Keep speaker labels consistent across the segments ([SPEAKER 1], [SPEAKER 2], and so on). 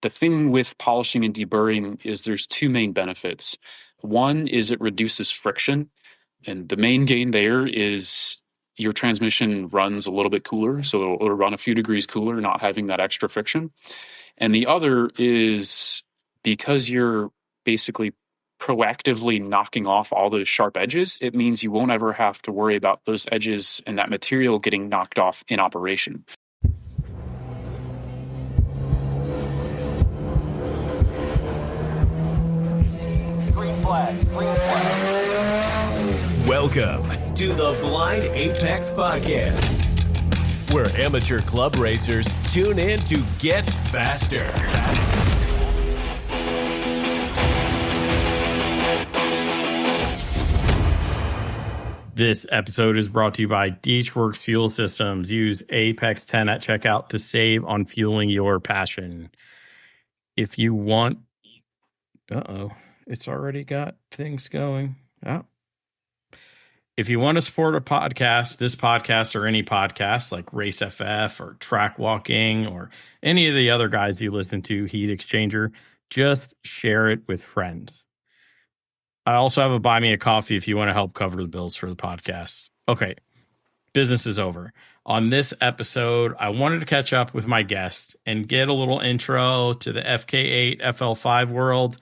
[SPEAKER 1] the thing with polishing and deburring is there's two main benefits. One is it reduces friction, and the main gain there is your transmission runs a little bit cooler, so it'll run a few degrees cooler, not having that extra friction. And the other is because you're basically proactively knocking off all those sharp edges, it means you won't ever have to worry about those edges and that material getting knocked off in operation.
[SPEAKER 2] Green flag, green flag.
[SPEAKER 3] Welcome to the Blind Apex Podcast, where amateur club racers tune in to get faster.
[SPEAKER 4] This episode is brought to you by Deechworks Fuel Systems. Use Apex 10 at checkout to save on fueling your passion. If you want... It's already got things going. Oh. If you want to support a podcast, this podcast or any podcast like Race FF or Track Walking or any of the other guys you listen to, Heat Exchanger, just share it with friends. I also have a buy me a coffee if you want to help cover the bills for the podcast. Okay, business is over. On this episode, I wanted to catch up with my guest and get a little intro to the FK8 FL5 world.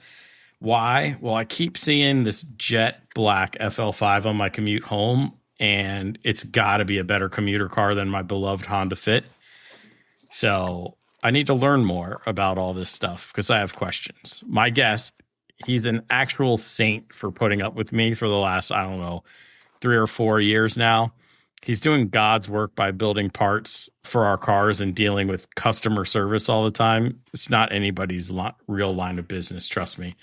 [SPEAKER 4] Why? Well, I keep seeing this jet black FL5 on my commute home, and it's got to be a better commuter car than my beloved Honda Fit. So I need to learn more about all this stuff because I have questions. My guest, he's an actual saint for putting up with me for the last, 3 or 4 years now. He's doing God's work by building parts for our cars and dealing with customer service all the time. It's not anybody's real line of business, trust me.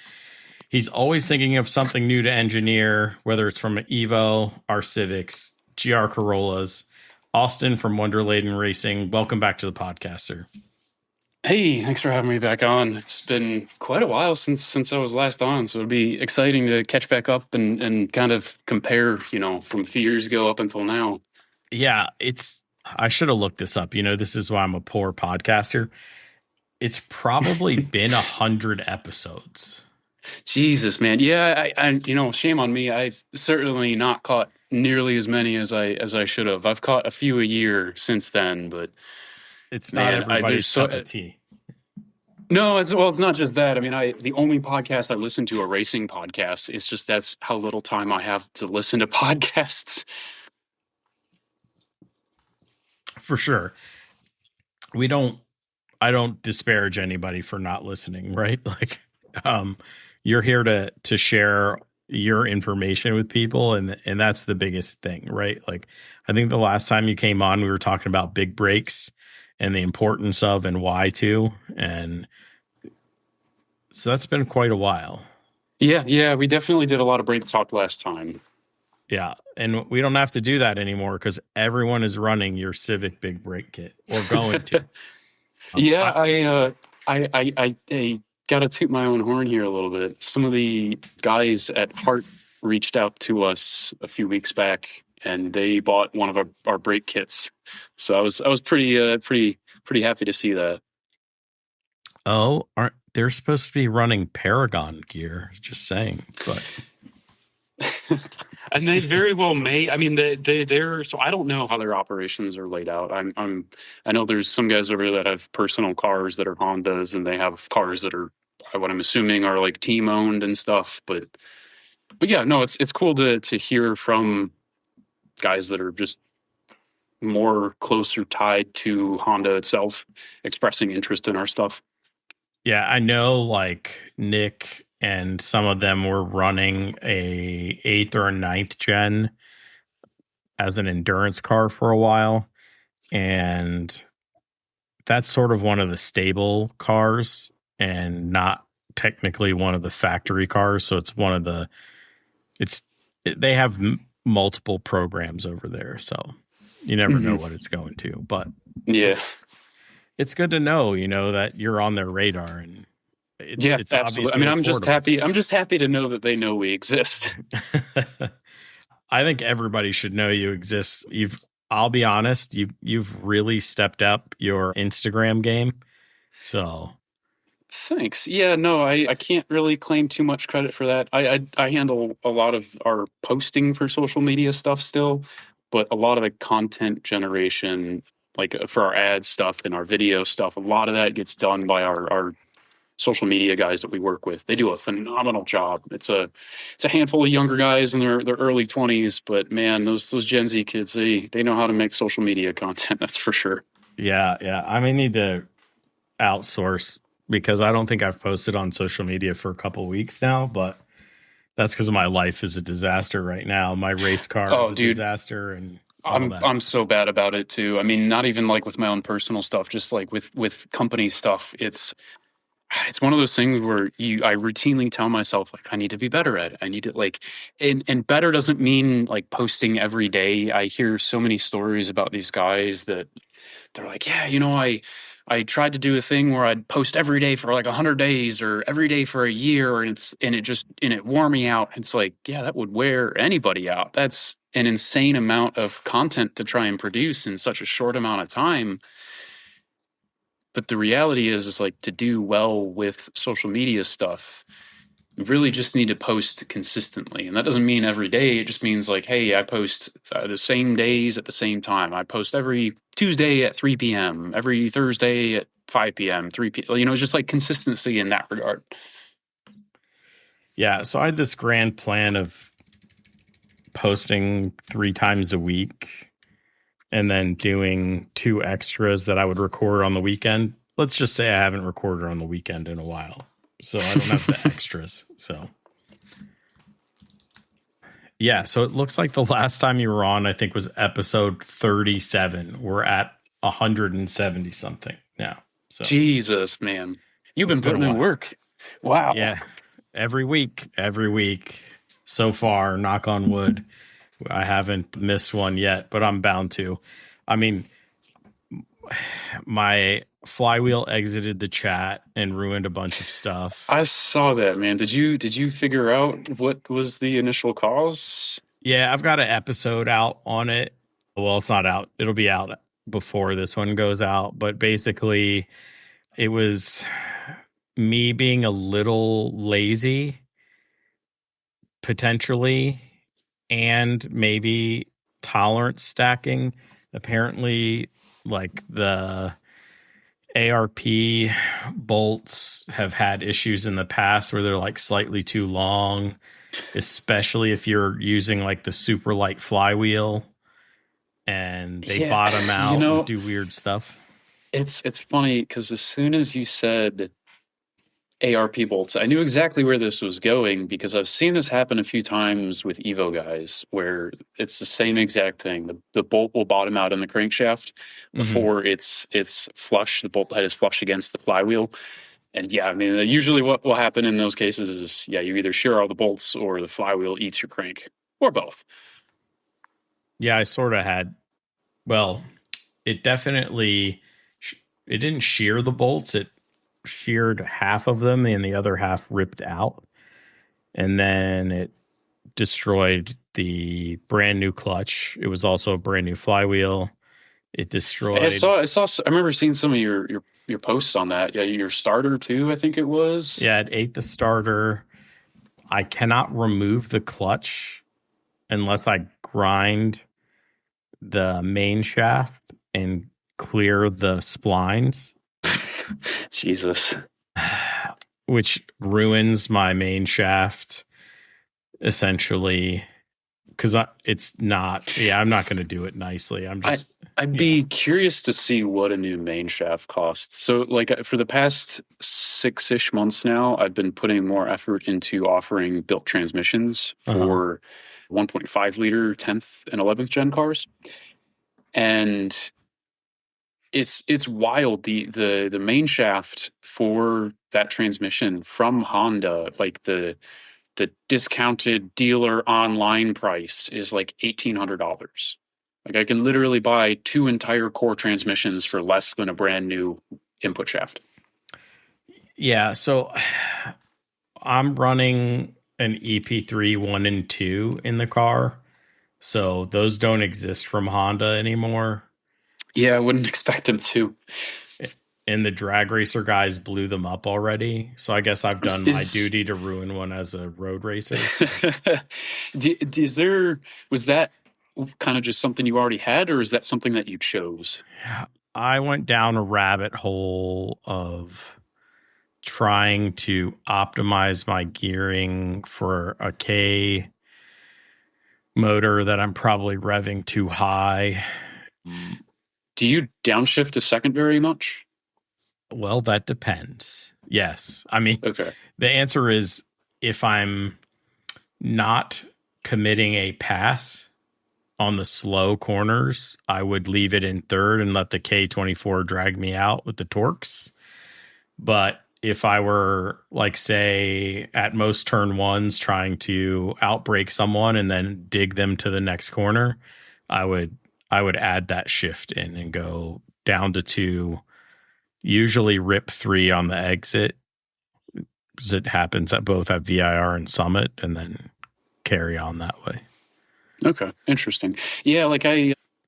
[SPEAKER 4] He's always thinking of something new to engineer, whether it's from an Evo, our Civics, GR Corollas. Austin from Wunderladen Racing, welcome back to the podcast, sir.
[SPEAKER 1] Hey, thanks for having me back on. It's been quite a while since I was last on, so it'd be exciting to catch back up and kind of compare, from a few years ago up until now.
[SPEAKER 4] Yeah, I should have looked this up. This is why I'm a poor podcaster. It's probably been 100 episodes.
[SPEAKER 1] Jesus, man. Yeah, I shame on me. I've certainly not caught nearly as many as I should have. I've caught a few a year since then, but
[SPEAKER 4] it's not everybody's cup of tea.
[SPEAKER 1] No, it's not just that. I mean, the only podcast I listen to are racing podcasts. It's just that's how little time I have to listen to podcasts.
[SPEAKER 4] For sure. I don't disparage anybody for not listening, right? Like, you're here to share your information with people, and that's the biggest thing, right? Like, I think the last time you came on, we were talking about big breaks and the importance of and why to, and so that's been quite a while.
[SPEAKER 1] Yeah, we definitely did a lot of break talk last time.
[SPEAKER 4] Yeah, and we don't have to do that anymore because everyone is running your Civic big brake kit or going to.
[SPEAKER 1] Yeah, I got to toot my own horn here a little bit. Some of the guys at Hart reached out to us a few weeks back, and they bought one of our brake kits. So I was pretty happy to see that.
[SPEAKER 4] Oh, they're supposed to be running Paragon gear? Just saying, but.
[SPEAKER 1] And they very well may. I mean, they're so I don't know how their operations are laid out. I know there's some guys over there that have personal cars that are Hondas, and they have cars that are what I'm assuming are like team owned and stuff. But yeah, no, it's cool to hear from guys that are just more closer tied to Honda itself, expressing interest in our stuff.
[SPEAKER 4] Yeah, I know like Nick and some of them were running a 8th or a 9th gen as an endurance car for a while. And that's sort of one of the stable cars and not technically one of the factory cars. So it's one of they have multiple programs over there. So you never know what it's going to, but
[SPEAKER 1] yeah,
[SPEAKER 4] it's good to know, that you're on their radar, and it's
[SPEAKER 1] absolutely. I mean, I'm just happy to know that they know we exist.
[SPEAKER 4] I think everybody should know you exist. I'll be honest, you've really stepped up your Instagram game. So
[SPEAKER 1] Thanks. Yeah, no, I can't really claim too much credit for that. I handle a lot of our posting for social media stuff still, but a lot of the content generation, like for our ad stuff and our video stuff, a lot of that gets done by our social media guys that we work with. They do a phenomenal job. It's a handful of younger guys in their early 20s, but man, those Gen Z kids, they know how to make social media content, that's for sure.
[SPEAKER 4] Yeah. I may need to outsource because I don't think I've posted on social media for a couple weeks now, but that's because my life is a disaster right now. My race car is
[SPEAKER 1] Oh,
[SPEAKER 4] a
[SPEAKER 1] dude,
[SPEAKER 4] disaster and all that.
[SPEAKER 1] I'm so bad about it too. I mean, not even like with my own personal stuff, just like with company stuff. It's one of those things where I routinely tell myself like I need to be better at it. I need to like and better doesn't mean like posting every day. I hear so many stories about these guys that they're like, yeah, I tried to do a thing where I'd post every day for like 100 days or every day for a year, and it wore me out. It's like, yeah, that would wear anybody out. That's an insane amount of content to try and produce in such a short amount of time. But the reality is like to do well with social media stuff, you really just need to post consistently. And that doesn't mean every day. It just means like, hey, I post the same days at the same time. I post every Tuesday at 3 p.m., every Thursday at 5 p.m., 3 p.m. It's just like consistency in that regard.
[SPEAKER 4] Yeah. So I had this grand plan of posting 3 times a week and then doing 2 extras that I would record on the weekend. Let's just say I haven't recorded on the weekend in a while, so I don't have the extras. So yeah, so it looks like the last time you were on, I think, was episode 37. We're at 170 something now. So
[SPEAKER 1] Jesus, man. You've been
[SPEAKER 4] it's been
[SPEAKER 1] putting
[SPEAKER 4] a
[SPEAKER 1] in
[SPEAKER 4] while.
[SPEAKER 1] work. Wow.
[SPEAKER 4] Yeah, every week so far, knock on wood. I haven't missed one yet, but I'm bound to. I mean, my flywheel exited the chat and ruined a bunch of stuff.
[SPEAKER 1] I saw that, man. Did you figure out what was the initial cause?
[SPEAKER 4] Yeah, I've got an episode out on it. Well, it's not out. It'll be out before this one goes out. But basically, it was me being a little lazy, potentially, and maybe tolerance stacking. Apparently, like the ARP bolts have had issues in the past where they're like slightly too long, especially if you're using like the super light flywheel and they bottom out and do weird stuff.
[SPEAKER 1] It's funny because as soon as you said ARP bolts, I knew exactly where this was going because I've seen this happen a few times with Evo guys where it's the same exact thing. The bolt will bottom out in the crankshaft before it's flush. The bolt head is flush against the flywheel. And yeah, I mean, usually what will happen in those cases is, yeah, you either shear all the bolts or the flywheel eats your crank or both.
[SPEAKER 4] Yeah, I sort of had, well, it definitely, it didn't shear the bolts. It sheared half of them and the other half ripped out. And then it destroyed the brand new clutch. It was also a brand new flywheel. It destroyed.
[SPEAKER 1] I remember seeing some of your posts on that. Yeah, your starter too, I think it was.
[SPEAKER 4] Yeah, it ate the starter. I cannot remove the clutch unless I grind the main shaft and clear the splines.
[SPEAKER 1] Jesus.
[SPEAKER 4] Which ruins my main shaft, essentially. Because it's not, I'm not going to do it nicely.
[SPEAKER 1] I'd be curious to see what a new main shaft costs. So, like, for the past 6-ish months now, I've been putting more effort into offering built transmissions for 1.5 liter 10th and 11th gen cars. And it's wild. The main shaft for that transmission from Honda, like the discounted dealer online price is like $1,800. Like I can literally buy 2 entire core transmissions for less than a brand new input shaft.
[SPEAKER 4] Yeah, so I'm running an EP3 1 and 2 in the car. So those don't exist from Honda anymore.
[SPEAKER 1] Yeah, I wouldn't expect them to.
[SPEAKER 4] and the drag racer guys blew them up already. So I guess I've done my
[SPEAKER 1] Is
[SPEAKER 4] duty to ruin one as a road racer.
[SPEAKER 1] is there was that kind of just something you already had, or is that something that you chose?
[SPEAKER 4] I went down a rabbit hole of trying to optimize my gearing for a K motor that I'm probably revving too high.
[SPEAKER 1] Do you downshift to secondary much?
[SPEAKER 4] Well, that depends. Yes. I mean,
[SPEAKER 1] Okay.
[SPEAKER 4] the answer is if I'm not committing a pass on the slow corners, I would leave it in third and let the K24 drag me out with the torques. But if I were, like, say, at most turn ones trying to outbrake someone and then dig them to the next corner, I would add that shift in and go down to 2, usually rip 3 on the exit, because it happens that both have VIR and Summit, and then carry on that way.
[SPEAKER 1] Okay, interesting. Yeah, like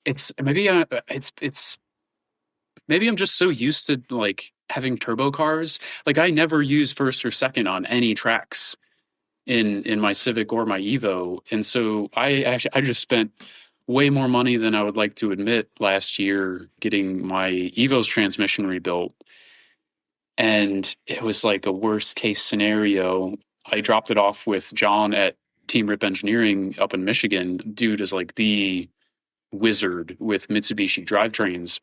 [SPEAKER 1] it's maybe it's maybe I'm just so used to like having turbo cars. Like I never use first or second on any tracks in my Civic or my Evo, and so I just spent way more money than I would like to admit last year getting my Evo's transmission rebuilt, and it was like a worst case scenario. I dropped it off with John at Team Rip Engineering up in Michigan. Dude is like the wizard with Mitsubishi drivetrains.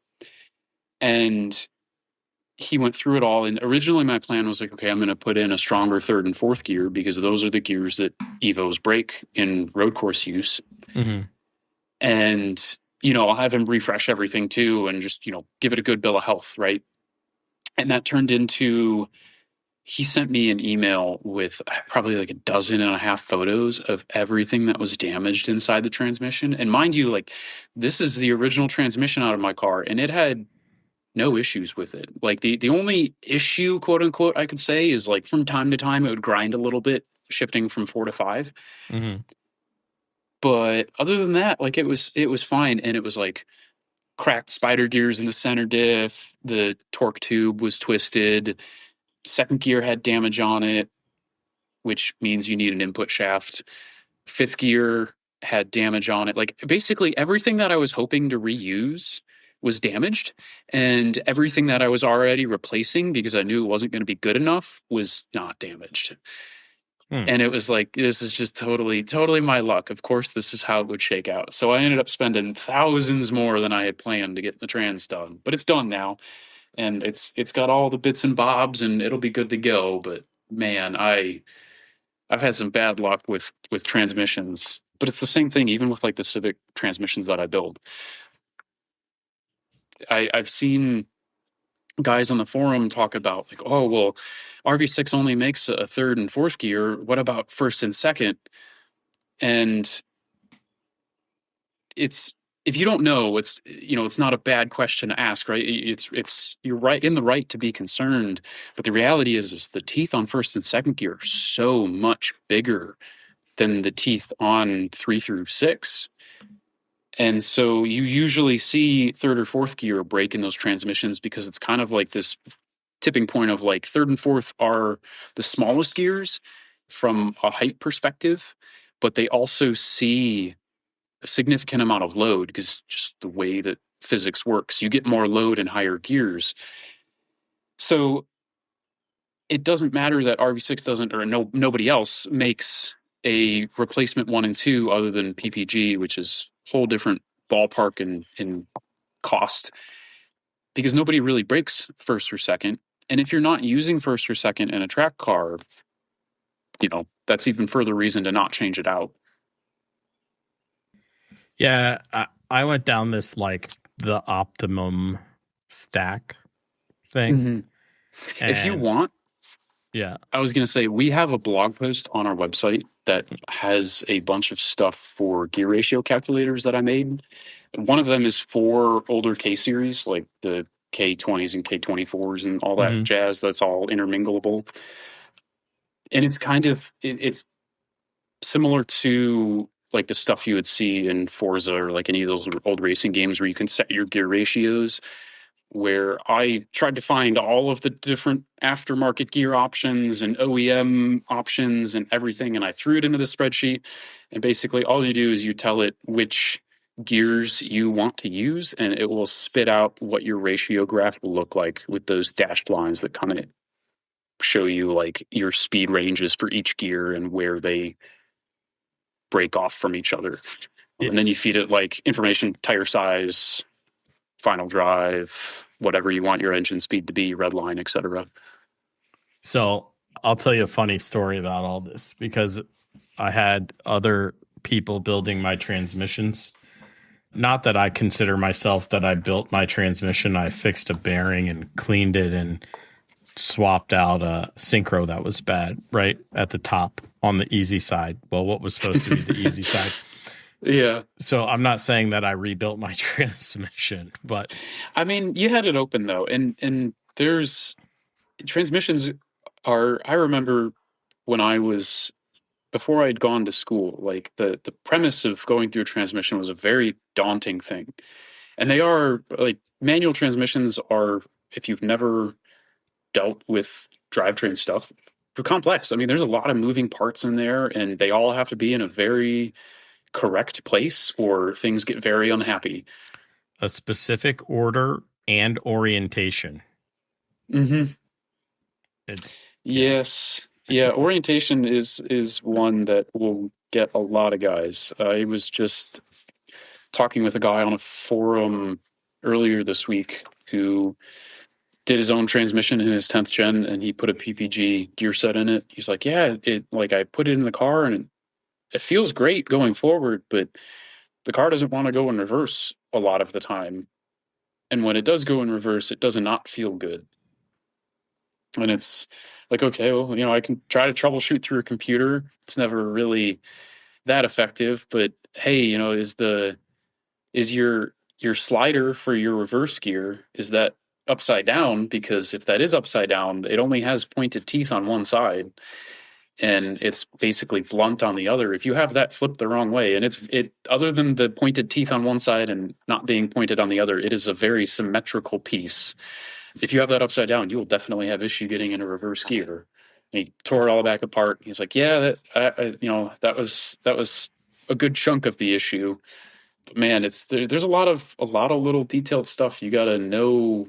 [SPEAKER 1] And he went through it all. And originally my plan was like, okay, I'm going to put in a stronger third and fourth gear because those are the gears that Evos break in road course use.
[SPEAKER 4] Mm-hmm.
[SPEAKER 1] And, you know, I'll have him refresh everything too and just, you know, give it a good bill of health, right? And that turned into, he sent me an email with probably like 12.5 photos of everything that was damaged inside the transmission. And mind you, like, this is the original transmission out of my car, and it had no issues with it. Like the only issue, quote unquote, I could say is like from time to time it would grind a little bit, shifting from 4 to 5.
[SPEAKER 4] Mm-hmm.
[SPEAKER 1] But other than that, like it was fine. And it was like cracked spider gears in the center diff. The torque tube was twisted. Second gear had damage on it, which means you need an input shaft. Fifth gear had damage on it. Like basically everything that I was hoping to reuse was damaged, and everything that I was already replacing because I knew it wasn't going to be good enough was not damaged. And it was like, this is just totally my luck. Of course, this is how it would shake out. So I ended up spending thousands more than I had planned to get the trans done, but it's done now, and it's got all the bits and bobs, and it'll be good to go. But man, I've had some bad luck with transmissions, but it's the same thing even with like the Civic transmissions that I build. I've seen guys on the forum talk about like, oh well, RV6 only makes a third and fourth gear. What about first and second? And it's, if you don't know, it's, you know, it's not a bad question to ask, right? It's you're right, in the right to be concerned, but the reality is the teeth on first and second gear are so much bigger than the teeth on 3 through 6. And so you usually see third or fourth gear break in those transmissions because it's kind of like this tipping point of like third and fourth are the smallest gears from a height perspective, but they also see a significant amount of load because just the way that physics works, you get more load in higher gears. So it doesn't matter that RV6 doesn't, or nobody else makes a replacement 1 and 2 other than PPG, which is a whole different ballpark in cost, because nobody really breaks first or second. And if you're not using first or second in a track car, you know, that's even further reason to not change it out.
[SPEAKER 4] Yeah, I went down this like the optimum stack thing.
[SPEAKER 1] Mm-hmm. If you want,
[SPEAKER 4] yeah,
[SPEAKER 1] I was going to say, we have a blog post on our website that has a bunch of stuff for gear ratio calculators that I made. One of them is for older K series, like the K20s and K24s and all that jazz that's all interminglable. And it's kind of, it's similar to like the stuff you would see in Forza or like any of those old racing games where you can set your gear ratios. where I tried to find all of the different aftermarket gear options and OEM options and everything, and I threw it into the spreadsheet. And basically, all you do is you tell it which gears you want to use, and it will spit out what your ratio graph will look like with those dashed lines that kind of show you like your speed ranges for each gear and where they break off from each other. And then you feed it like information, tire size, final drive, whatever you want your engine speed to be, red line, etc.
[SPEAKER 4] So I'll tell you a funny story about all this, because I had other people building my transmissions. Not that I consider myself that I built my transmission. I fixed a bearing and cleaned it and swapped out a synchro that was bad right at the top on the easy side. Well, what was supposed to be the easy side.
[SPEAKER 1] Yeah.
[SPEAKER 4] So I'm not saying that I rebuilt my transmission, but
[SPEAKER 1] I mean, you had it open though, and there's transmissions are. I remember when I was before I'd gone to school, like the premise of going through a transmission was a very daunting thing, and they are like manual transmissions are. If you've never dealt with drivetrain stuff, they're complex. I mean, there's a lot of moving parts in there, and they all have to be in a very correct place or things get very unhappy.
[SPEAKER 4] a specific order and orientation.
[SPEAKER 1] Mm-hmm.
[SPEAKER 4] It's
[SPEAKER 1] Yes. Yeah, orientation is one that will get a lot of guys. I was just talking with a guy on a forum earlier this week who did his own transmission in his 10th gen, and he put a PPG gear set in it. He's like, yeah, it like I put it in the car and it feels great going forward, but the car doesn't want to go in reverse a lot of the time. And when it does go in reverse, it does not feel good. And it's like, okay, well, I can try to troubleshoot through a computer. It's never really that effective, but hey, is your slider for your reverse gear, is that upside down? Because if that is upside down, it only has pointed teeth on one side and it's basically blunt on the other. If you have that flipped the wrong way, and it other than the pointed teeth on one side and not being pointed on the other, it is a very symmetrical piece. If you have that upside down, you will definitely have issue getting in a reverse gear. And he tore it all back apart. He's like, yeah, that was a good chunk of the issue. But man, there's a lot of little detailed stuff. You got to know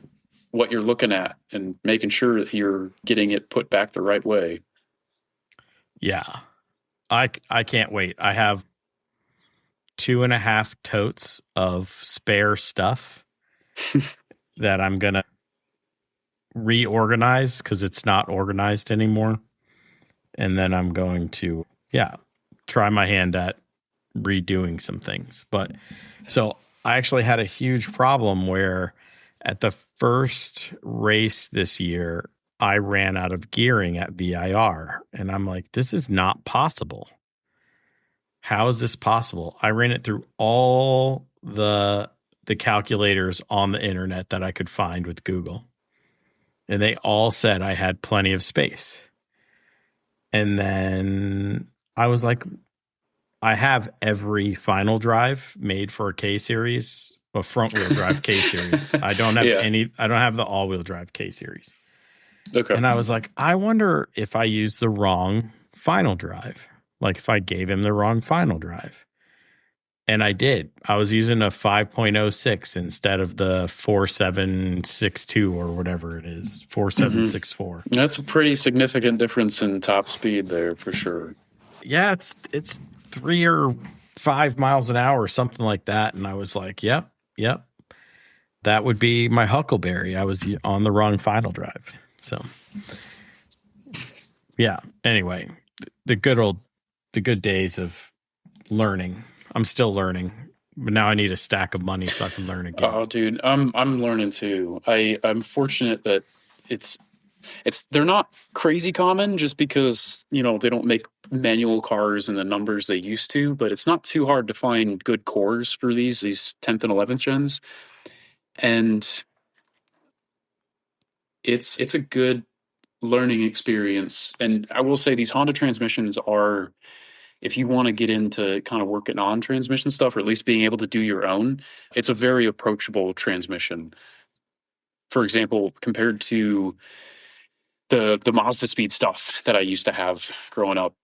[SPEAKER 1] what you're looking at and making sure that you're getting it put back the right way.
[SPEAKER 4] Yeah. I can't wait. I have 2.5 totes of spare stuff that I'm going to reorganize because it's not organized anymore. And then I'm going to, try my hand at redoing some things. But so I actually had a huge problem where at the first race this year, I ran out of gearing at VIR, and I'm like, this is not possible. How is this possible? I ran it through all the calculators on the internet that I could find with Google, and they all said I had plenty of space. And then I was like, I have every final drive made for a K series, a front wheel drive K series. I don't have I don't have the all wheel drive K series.
[SPEAKER 1] Okay.
[SPEAKER 4] And I was like, I wonder if I used the wrong final drive. Like if I gave him the wrong final drive. And I did. I was using a 5.06 instead of the 4762 or whatever it is, 4764.
[SPEAKER 1] That's a pretty significant difference in top speed there for sure.
[SPEAKER 4] Yeah, it's 3 or 5 miles an hour or something like that. And I was like, yep. That would be my Huckleberry. I was on the wrong final drive. So, yeah. Anyway, the good days of learning. I'm still learning, but now I need a stack of money so I can learn again.
[SPEAKER 1] Oh, dude, I'm learning too. I'm fortunate that they're not crazy common just because they don't make manual cars in the numbers they used to. But it's not too hard to find good cores for these 10th and 11th gens, and it's a good learning experience. And I will say these Honda transmissions are, if you want to get into kind of working on transmission stuff, or at least being able to do your own, it's a very approachable transmission. for example, compared to the Mazda Speed stuff that I used to have growing up,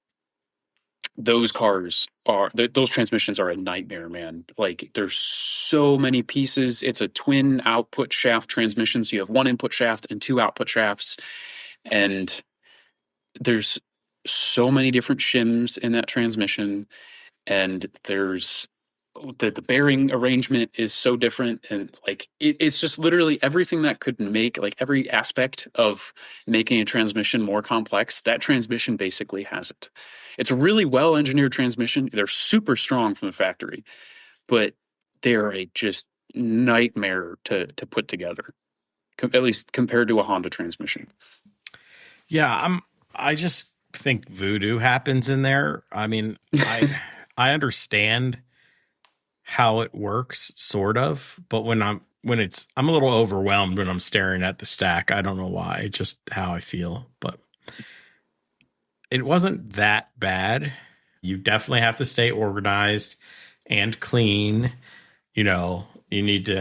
[SPEAKER 1] those those transmissions are a nightmare, man. Like there's so many pieces. It's a twin output shaft transmission, so you have one input shaft and two output shafts, and there's so many different shims in that transmission, and there's the bearing arrangement is so different, and like it's just literally everything that could make, like every aspect of making a transmission more complex, that transmission basically has it. It's a really well engineered transmission. They're super strong from the factory, but they're a just nightmare to put together, at least compared to a Honda transmission.
[SPEAKER 4] Yeah, I just think voodoo happens in there. I mean, I understand how it works, sort of, but I'm a little overwhelmed when I'm staring at the stack. I don't know why, just how I feel, but it wasn't that bad. You definitely have to stay organized and clean. You know, you need to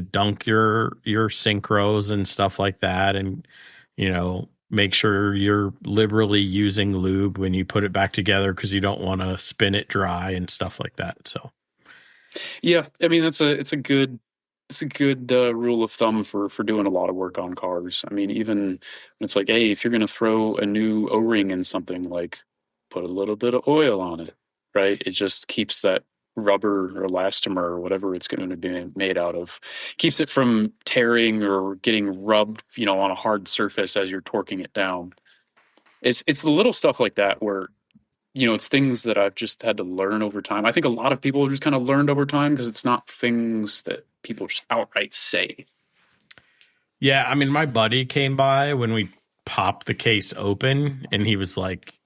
[SPEAKER 4] dunk your synchros and stuff like that, and make sure you're liberally using lube when you put it back together, because you don't want to spin it dry and stuff like that. So
[SPEAKER 1] yeah, I mean it's a good rule of thumb for doing a lot of work on cars. I mean, even when it's like, hey, if you're going to throw a new O-ring in something, like put a little bit of oil on it, right? It just keeps that rubber or elastomer or whatever it's going to be made out of, keeps it from tearing or getting rubbed, on a hard surface as you're torquing it down. It's the little stuff like that where, it's things that I've just had to learn over time. I think a lot of people have just kind of learned over time because it's not things that people just outright say.
[SPEAKER 4] Yeah, I mean, my buddy came by when we popped the case open, and he was like,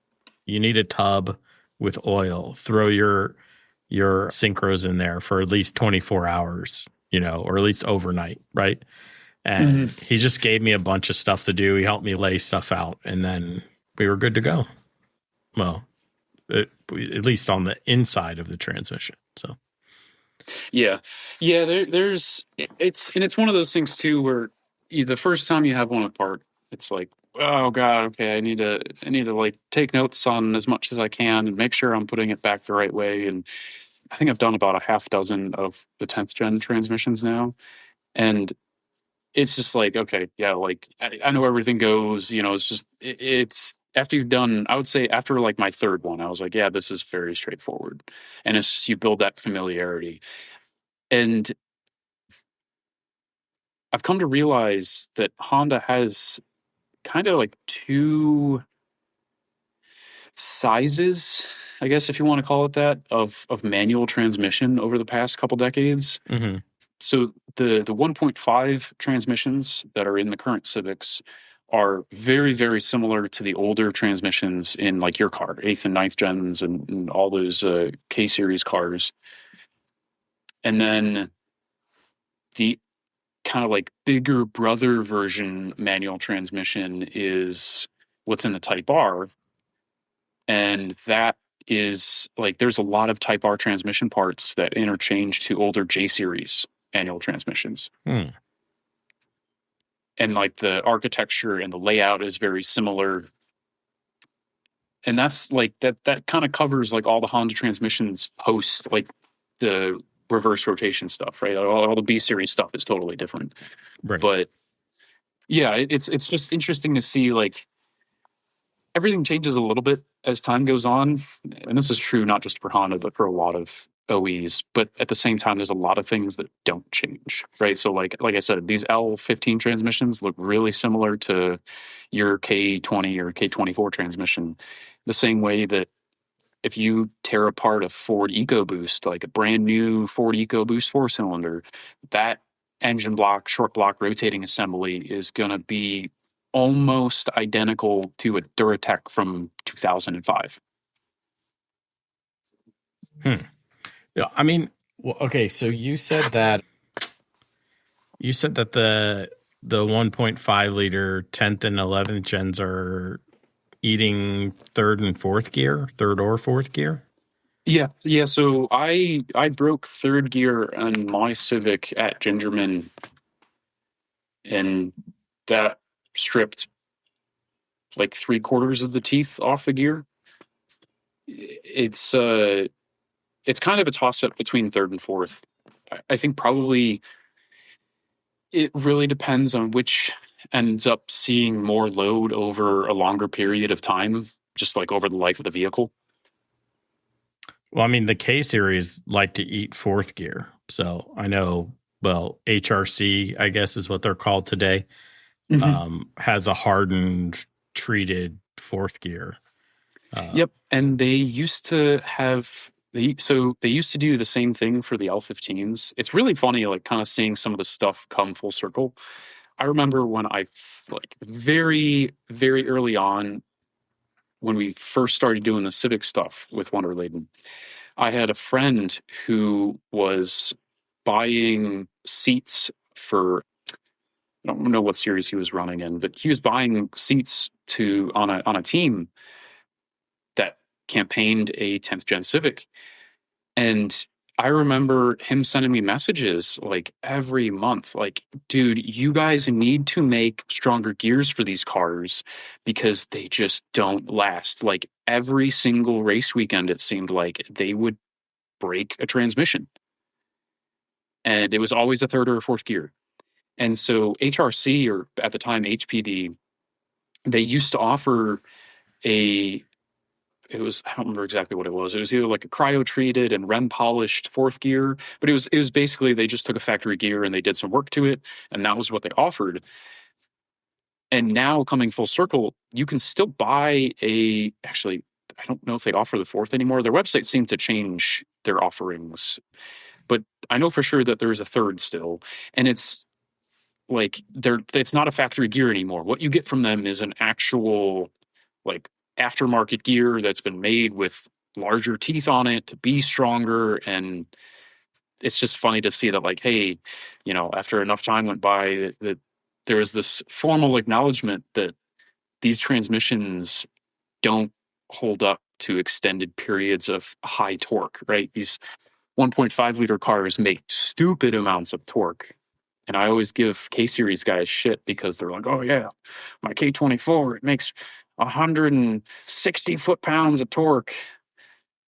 [SPEAKER 4] you need a tub with oil. Throw your synchros in there for at least 24 hours, or at least overnight, right? And he just gave me a bunch of stuff to do. He helped me lay stuff out, and then we were good to go. Well, at least on the inside of the transmission. So
[SPEAKER 1] yeah. It's one of those things too where the first time you have one apart, it's like, oh god, okay, I need to like take notes on as much as I can and make sure I'm putting it back the right way. And I think I've done about a half dozen of the 10th gen transmissions now, and it's just like, okay, yeah, like I know everything goes. It's just it's after you've done, I would say after like my third one, I was like, yeah, this is very straightforward, and it's just, you build that familiarity. And I've come to realize that Honda has kind of like two sizes, I guess if you want to call it that, of manual transmission over the past couple decades.
[SPEAKER 4] mm-hmm.
[SPEAKER 1] So the 1.5 transmissions that are in the current Civics are very, very similar to the older transmissions in like your car, 8th and 9th gens and all those K-series cars. And then the kind of like bigger brother version manual transmission is what's in the Type R. And that is like, there's a lot of Type R transmission parts that interchange to older J-series manual transmissions. And like the architecture and the layout is very similar. And that's like, that kind of covers like all the Honda transmissions post like the reverse rotation stuff, right? All the B-series stuff is totally different.
[SPEAKER 4] Right.
[SPEAKER 1] But yeah, it's just interesting to see like everything changes a little bit as time goes on. And this is true not just for Honda, but for a lot of OEs. But at the same time, there's a lot of things that don't change, right? So like I said, these L15 transmissions look really similar to your K20 or K24 transmission, the same way that if you tear apart a Ford EcoBoost, like a brand new Ford EcoBoost 4-cylinder, that engine block, short block rotating assembly is going to be almost identical to a Duratec from 2005.
[SPEAKER 4] Yeah, I mean, well, okay, so you said that the 1.5 liter 10th and 11th gens are eating third or fourth gear.
[SPEAKER 1] Yeah. So I broke third gear on my Civic at Gingerman and that stripped like 3/4 of the teeth off the gear. It's it's kind of a toss up between third and fourth. I think probably it really depends on which ends up seeing more load over a longer period of time, just like over the life of the vehicle.
[SPEAKER 4] Well, I mean, the K series like to eat fourth gear. So I know, well, HRC, I guess is what they're called today, has a hardened, treated fourth gear.
[SPEAKER 1] Yep, and they used to have they used to do the same thing for the L15s. It's really funny, like kind of seeing some of the stuff come full circle. I remember when I like very very early on when we first started doing the Civic stuff with Wunderladen. I had a friend who was buying seats for I don't know what series he was running in, but he was buying seats to on a team that campaigned a 10th gen Civic. And I remember him sending me messages like every month, like, dude, you guys need to make stronger gears for these cars because they just don't last. Like every single race weekend, it seemed like they would break a transmission. And it was always a third or a fourth gear. And so HRC, or at the time HPD, they used to offer a it was I don't remember exactly what it was. It was either like a cryo treated and rem polished fourth gear, but it was basically they just took a factory gear and they did some work to it, and that was what they offered. And now coming full circle, you can still buy a actually I don't know if they offer the fourth anymore. Their website seemed to change their offerings, but I know for sure that there's a third still, and it's not a factory gear anymore. What you get from them is an actual like aftermarket gear that's been made with larger teeth on it to be stronger. And it's just funny to see that, like, hey, after enough time went by, that there is this formal acknowledgement that these transmissions don't hold up to extended periods of high torque, right? These 1.5 liter cars make stupid amounts of torque. And I always give K series guys shit because they're like, oh, yeah, my K24, it makes 160 foot pounds of torque.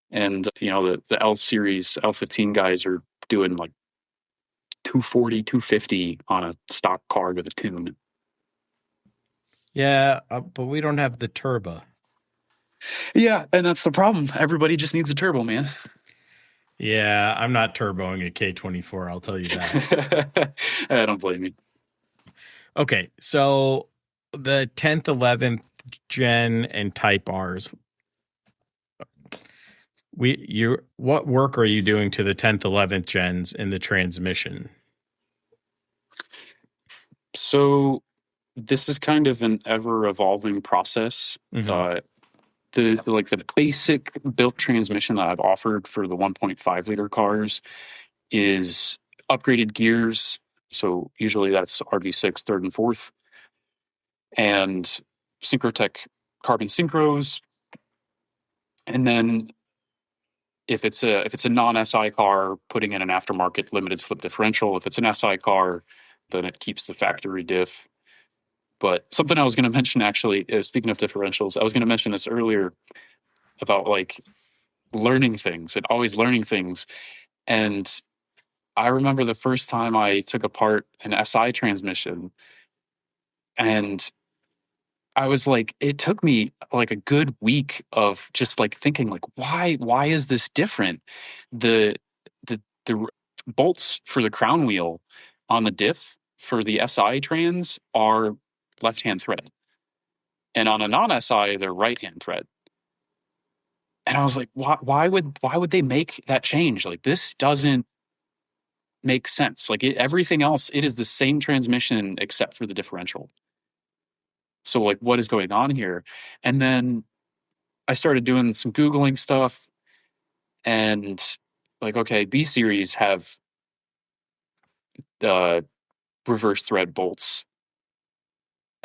[SPEAKER 1] And, the L series, L15 guys are doing like 240, 250 on a stock car with a tune.
[SPEAKER 4] Yeah, but we don't have the turbo.
[SPEAKER 1] Yeah, and that's the problem. Everybody just needs a turbo, man.
[SPEAKER 4] Yeah, I'm not turboing a K24, I'll tell you that.
[SPEAKER 1] I don't blame you.
[SPEAKER 4] Okay, so the 10th, 11th gen and Type Rs. What work are you doing to the 10th, 11th gens in the transmission?
[SPEAKER 1] So this is kind of an ever evolving process.
[SPEAKER 4] Mm-hmm.
[SPEAKER 1] The basic built transmission that I've offered for the 1.5 liter cars is upgraded gears. So usually that's RV6 third and fourth, and Syncrotech carbon synchros. And then if it's a non-SI car, putting in an aftermarket limited slip differential. If it's an SI car, then it keeps the factory diff. But something I was going to mention, actually, speaking of differentials, I was going to mention this earlier about like learning things and always learning things. And I remember the first time I took apart an SI transmission, and I was like, it took me like a good week of just like thinking like, why is this different? The the bolts for the crown wheel on the diff for the SI trans are left-hand thread, and on a non-SI they're right-hand thread. And I was like, why would they make that change? Like, this doesn't make sense. Like, everything else, it is the same transmission except for the differential. So like, what is going on here? And then I started doing some Googling stuff, and like, okay, B series have reverse thread bolts.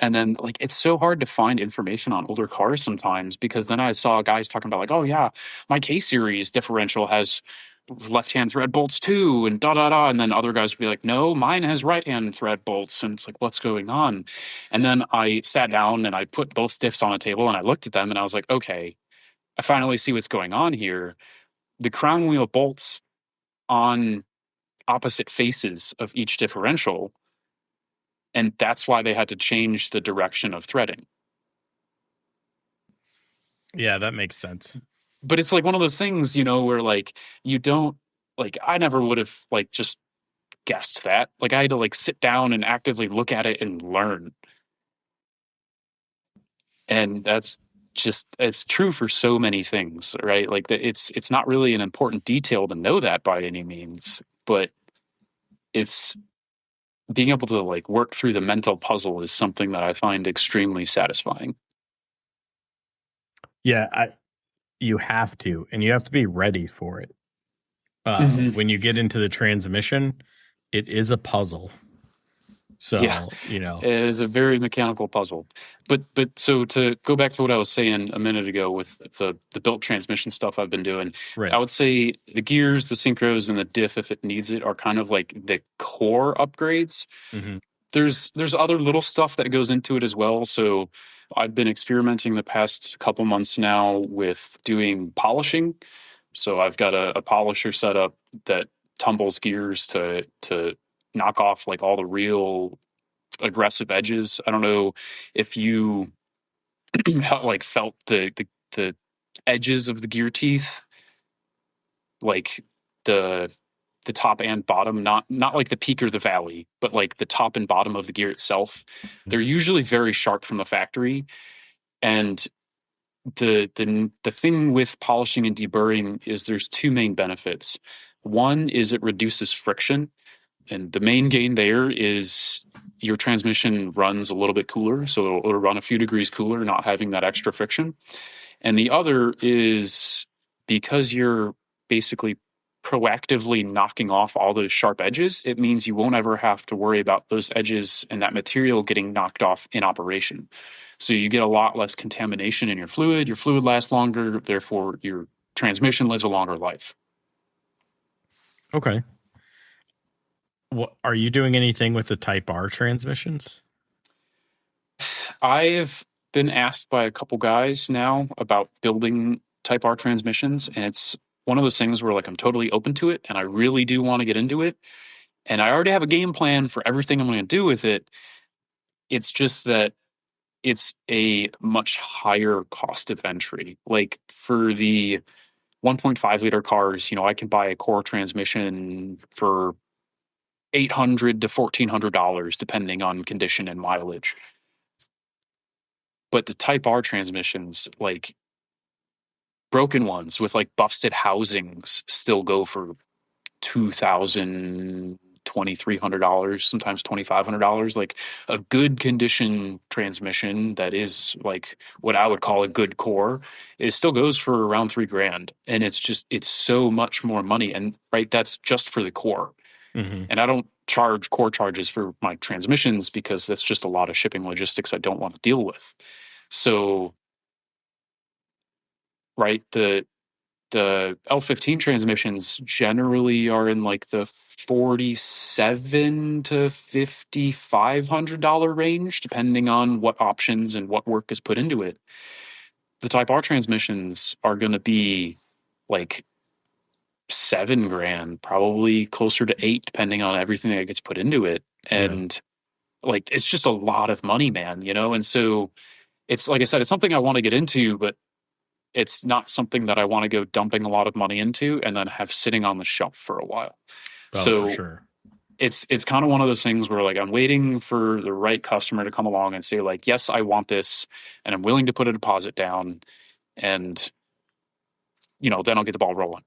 [SPEAKER 1] And then like, it's so hard to find information on older cars sometimes, because then I saw guys talking about like, oh yeah, my K series differential has left hand thread bolts too, and da da da. And then other guys would be like, no, mine has right hand thread bolts. And it's like, what's going on? And then I sat down and I put both diffs on a table and I looked at them and I was like, okay, I finally see what's going on here. The crown wheel bolts on opposite faces of each differential, and that's why they had to change the direction of threading.
[SPEAKER 4] Yeah, that makes sense.
[SPEAKER 1] But it's like one of those things, where like you don't, like, I never would have like just guessed that. Like I had to like sit down and actively look at it and learn. And that's just, it's true for so many things, right? Like it's not really an important detail to know that by any means, but it's being able to like work through the mental puzzle is something that I find extremely satisfying.
[SPEAKER 4] Yeah, you have to, and you have to be ready for it. When you get into the transmission, it is a puzzle. So,
[SPEAKER 1] Yeah. It is a very mechanical puzzle. But so to go back to what I was saying a minute ago with the built transmission stuff I've been doing,
[SPEAKER 4] right.
[SPEAKER 1] I would say the gears, the synchros, and the diff, if it needs it, are kind of like the core upgrades.
[SPEAKER 4] Mm-hmm.
[SPEAKER 1] There's other little stuff that goes into it as well. So I've been experimenting the past couple months now with doing polishing. So I've got a polisher set up that tumbles gears to knock off like all the real aggressive edges. I don't know if you like felt the edges of the gear teeth, like the top and bottom, not like the peak or the valley, but like the top and bottom of the gear itself. They're usually very sharp from the factory, and the thing with polishing and deburring is there's two main benefits. One is it reduces friction, and the main gain there is your transmission runs a little bit cooler, so it'll run a few degrees cooler, not having that extra friction. And the other is because you're basically proactively knocking off all those sharp edges, it means you won't ever have to worry about those edges and that material getting knocked off in operation. So you get a lot less contamination in your fluid lasts longer, therefore your transmission lives a longer life.
[SPEAKER 4] Okay. What, are you doing anything with the Type R transmissions?
[SPEAKER 1] I've been asked by a couple guys now about building Type R transmissions, and it's one of those things where like I'm totally open to it and I really do want to get into it. And I already have a game plan for everything I'm going to do with it. It's just that it's a much higher cost of entry. Like for the 1.5 liter cars, I can buy a core transmission for $800 to $1,400 depending on condition and mileage. But the Type R transmissions, like broken ones with like busted housings, still go for $2,000, $2,300, sometimes $2,500. Like a good condition transmission that is like what I would call a good core, it still goes for around $3,000, and it's so much more money. And right, that's just for the core.
[SPEAKER 4] Mm-hmm.
[SPEAKER 1] And I don't charge core charges for my transmissions because that's just a lot of shipping logistics I don't want to deal with. So, right, the L15 transmissions generally are in like the $4,700 to $5,500 range, depending on what options and what work is put into it. The Type R transmissions are going to be like $7,000, probably closer to $8,000, depending on everything that gets put into it. And like, it's just a lot of money, man, And so it's, like I said, it's something I want to get into, but it's not something that I want to go dumping a lot of money into and then have sitting on the shelf for a while. So
[SPEAKER 4] for sure.
[SPEAKER 1] It's kind of one of those things where like I'm waiting for the right customer to come along and say like, yes, I want this, and I'm willing to put a deposit down, and then I'll get the ball rolling.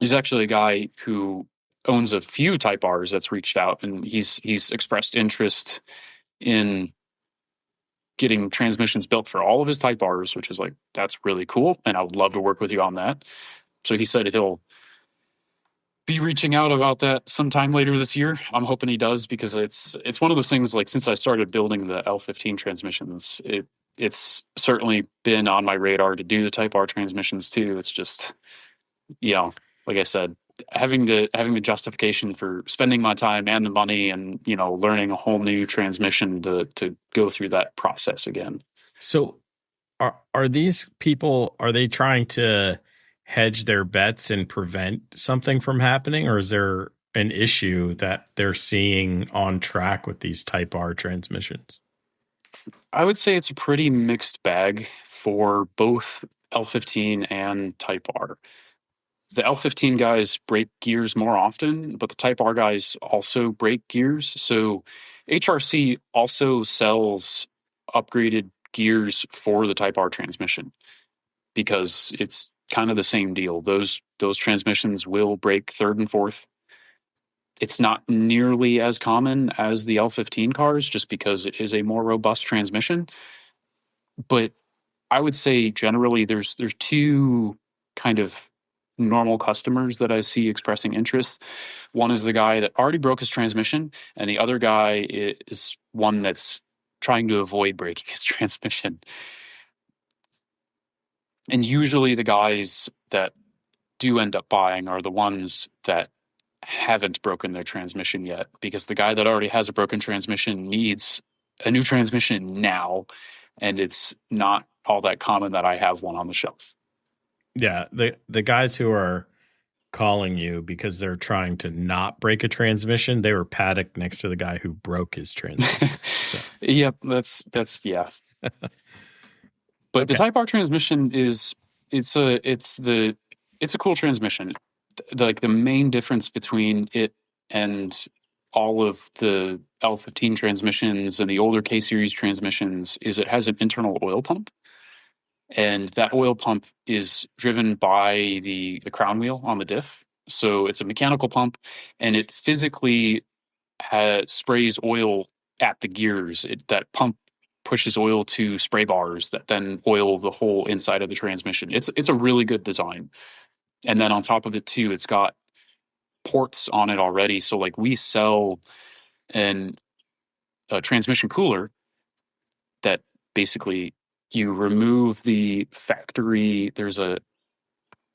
[SPEAKER 1] There's actually a guy who owns a few Type Rs that's reached out, and he's expressed interest in getting transmissions built for all of his Type Rs, which is like, that's really cool, and I would love to work with you on that. So he said he'll be reaching out about that sometime later this year. I'm hoping he does, because it's one of those things, like, since I started building the L15 transmissions, it's certainly been on my radar to do the Type R transmissions too. It's just Like I said, having the justification for spending my time and the money and, learning a whole new transmission to go through that process again.
[SPEAKER 4] So are these people, are they trying to hedge their bets and prevent something from happening, or is there an issue that they're seeing on track with these Type R transmissions?
[SPEAKER 1] I would say it's a pretty mixed bag for both L15 and Type R. The L15 guys break gears more often, but the Type R guys also break gears. So HRC also sells upgraded gears for the Type R transmission because it's kind of the same deal. Those transmissions will break third and fourth. It's not nearly as common as the L15 cars just because it is a more robust transmission. But I would say generally there's two kind of normal customers that I see expressing interest. One is the guy that already broke his transmission, and the other guy is one that's trying to avoid breaking his transmission. And usually the guys that do end up buying are the ones that haven't broken their transmission yet, because the guy that already has a broken transmission needs a new transmission now, and it's not all that common that I have one on the shelf.
[SPEAKER 4] Yeah, the guys who are calling you because they're trying to not break a transmission, they were paddocked next to the guy who broke his transmission. So.
[SPEAKER 1] Yep, that's yeah. But
[SPEAKER 4] Okay.
[SPEAKER 1] the Type R transmission it's a cool transmission. Like the main difference between it and all of the L15 transmissions and the older K series transmissions is it has an internal oil pump. And that oil pump is driven by the crown wheel on the diff. So it's a mechanical pump, and it physically sprays oil at the gears. That pump pushes oil to spray bars that then oil the whole inside of the transmission. It's a really good design. And then on top of it too, it's got ports on it already. So like we sell a transmission cooler that basically you remove the factory. There's a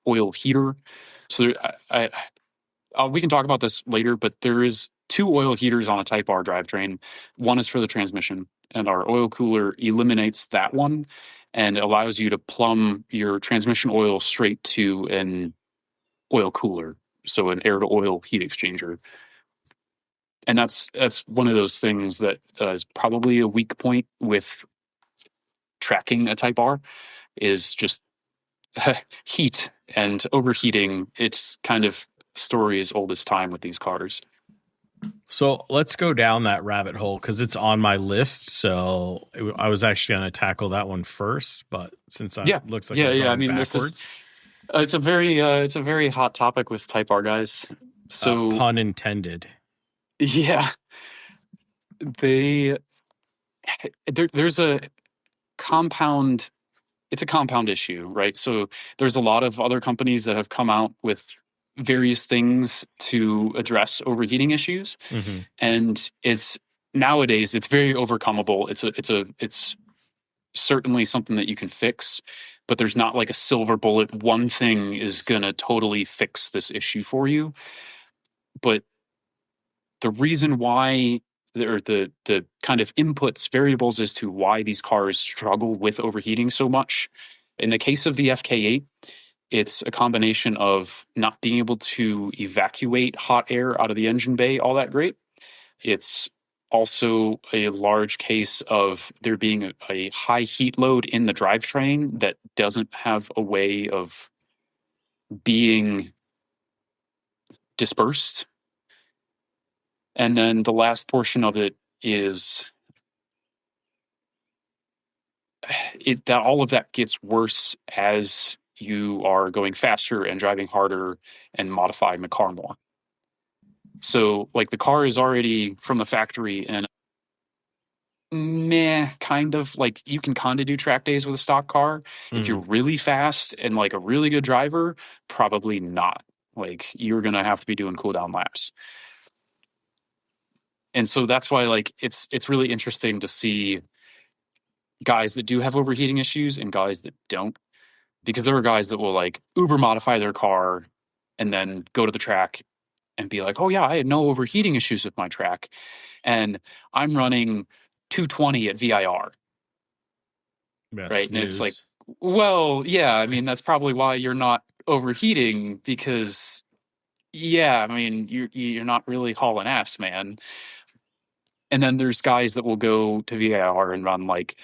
[SPEAKER 1] oil heater. So we can talk about this later, but there is two oil heaters on a Type R drivetrain. One is for the transmission, and our oil cooler eliminates that one and allows you to plumb your transmission oil straight to an oil cooler, so an air to oil heat exchanger. And that's one of those things that is probably a weak point with tracking a Type R, is just heat and overheating. It's kind of story as old as time with these cars.
[SPEAKER 4] So let's go down that rabbit hole because it's on my list. So I was actually going to tackle that one first, but since looks like I'm going
[SPEAKER 1] I mean,
[SPEAKER 4] backwards.
[SPEAKER 1] It's a very hot topic with Type R guys. So
[SPEAKER 4] pun intended.
[SPEAKER 1] Yeah, there's a compound. It's a compound issue, right? So there's a lot of other companies that have come out with various things to address overheating issues, and nowadays it's very overcomable. It's certainly something that you can fix, but there's not like a silver bullet. One thing is gonna totally fix this issue for you. But the reason why the kind of inputs, variables as to why these cars struggle with overheating so much, in the case of the FK8, it's a combination of not being able to evacuate hot air out of the engine bay all that great. It's also a large case of there being a high heat load in the drivetrain that doesn't have a way of being dispersed. And then the last portion of it is that all of that gets worse as you are going faster and driving harder and modifying the car more. So like the car is already from the factory and kind of like you can kind of do track days with a stock car. If you're really fast and like a really good driver, probably not. Like you're going to have to be doing cool down laps. And so that's why like it's really interesting to see guys that do have overheating issues and guys that don't. because there are guys that will like uber modify their car and then go to the track and be like, oh yeah, I had no overheating issues with my track, and I'm running 220 at VIR,
[SPEAKER 4] Best
[SPEAKER 1] right? And it's like,
[SPEAKER 4] news.
[SPEAKER 1] well, yeah, I mean, that's probably why you're not overheating, because yeah, I mean, you're not really hauling ass, man. And then there's guys that will go to VIR and run like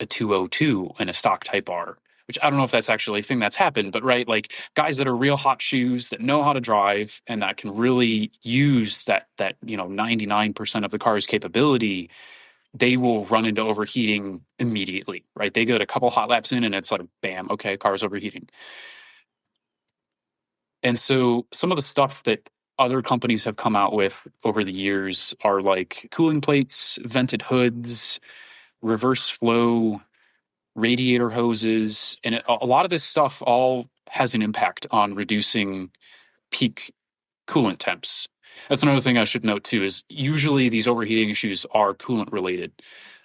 [SPEAKER 1] a 202 in a stock Type R, which I don't know if that's actually a thing that's happened, but right, like guys that are real hot shoes that know how to drive and that can really use that 99% of the car's capability, they will run into overheating immediately, right? They get a couple hot laps in and it's like, bam, okay, car's overheating. And so some of the stuff that other companies have come out with over the years are like cooling plates, vented hoods, reverse flow, radiator hoses, and a lot of this stuff all has an impact on reducing peak coolant temps. That's another thing I should note too, is usually these overheating issues are coolant related.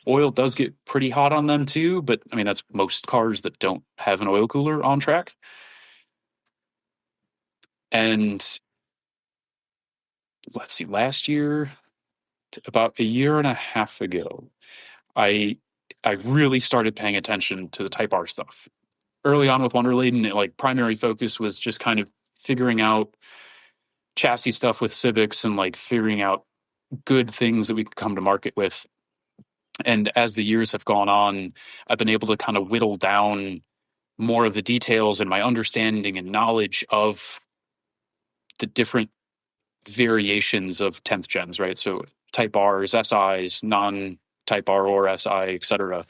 [SPEAKER 1] Oil does get pretty hot on them too, but I mean, that's most cars that don't have an oil cooler on track. And let's see, last year, about a year and a half ago, I I really started paying attention to the Type R stuff. Early on with Wunderladen, like primary focus was just kind of figuring out chassis stuff with Civics and like figuring out good things that we could come to market with. And as the years have gone on, I've been able to kind of whittle down more of the details and my understanding and knowledge of the different variations of 10th gens, right? So Type Rs, SIs, non-Type R or SI, etc.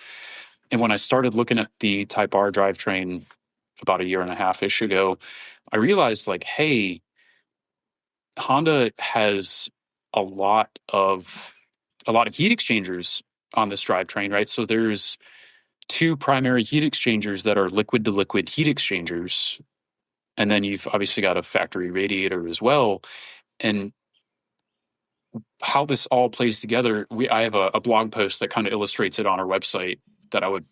[SPEAKER 1] And when I started looking at the Type R drivetrain about a year and a half-ish ago, I realized like, hey, Honda has a lot of heat exchangers on this drivetrain, right? So there's two primary heat exchangers that are liquid to liquid heat exchangers. And then you've obviously got a factory radiator as well. And how this all plays together, I have a blog post that kind of illustrates it on our website that I would,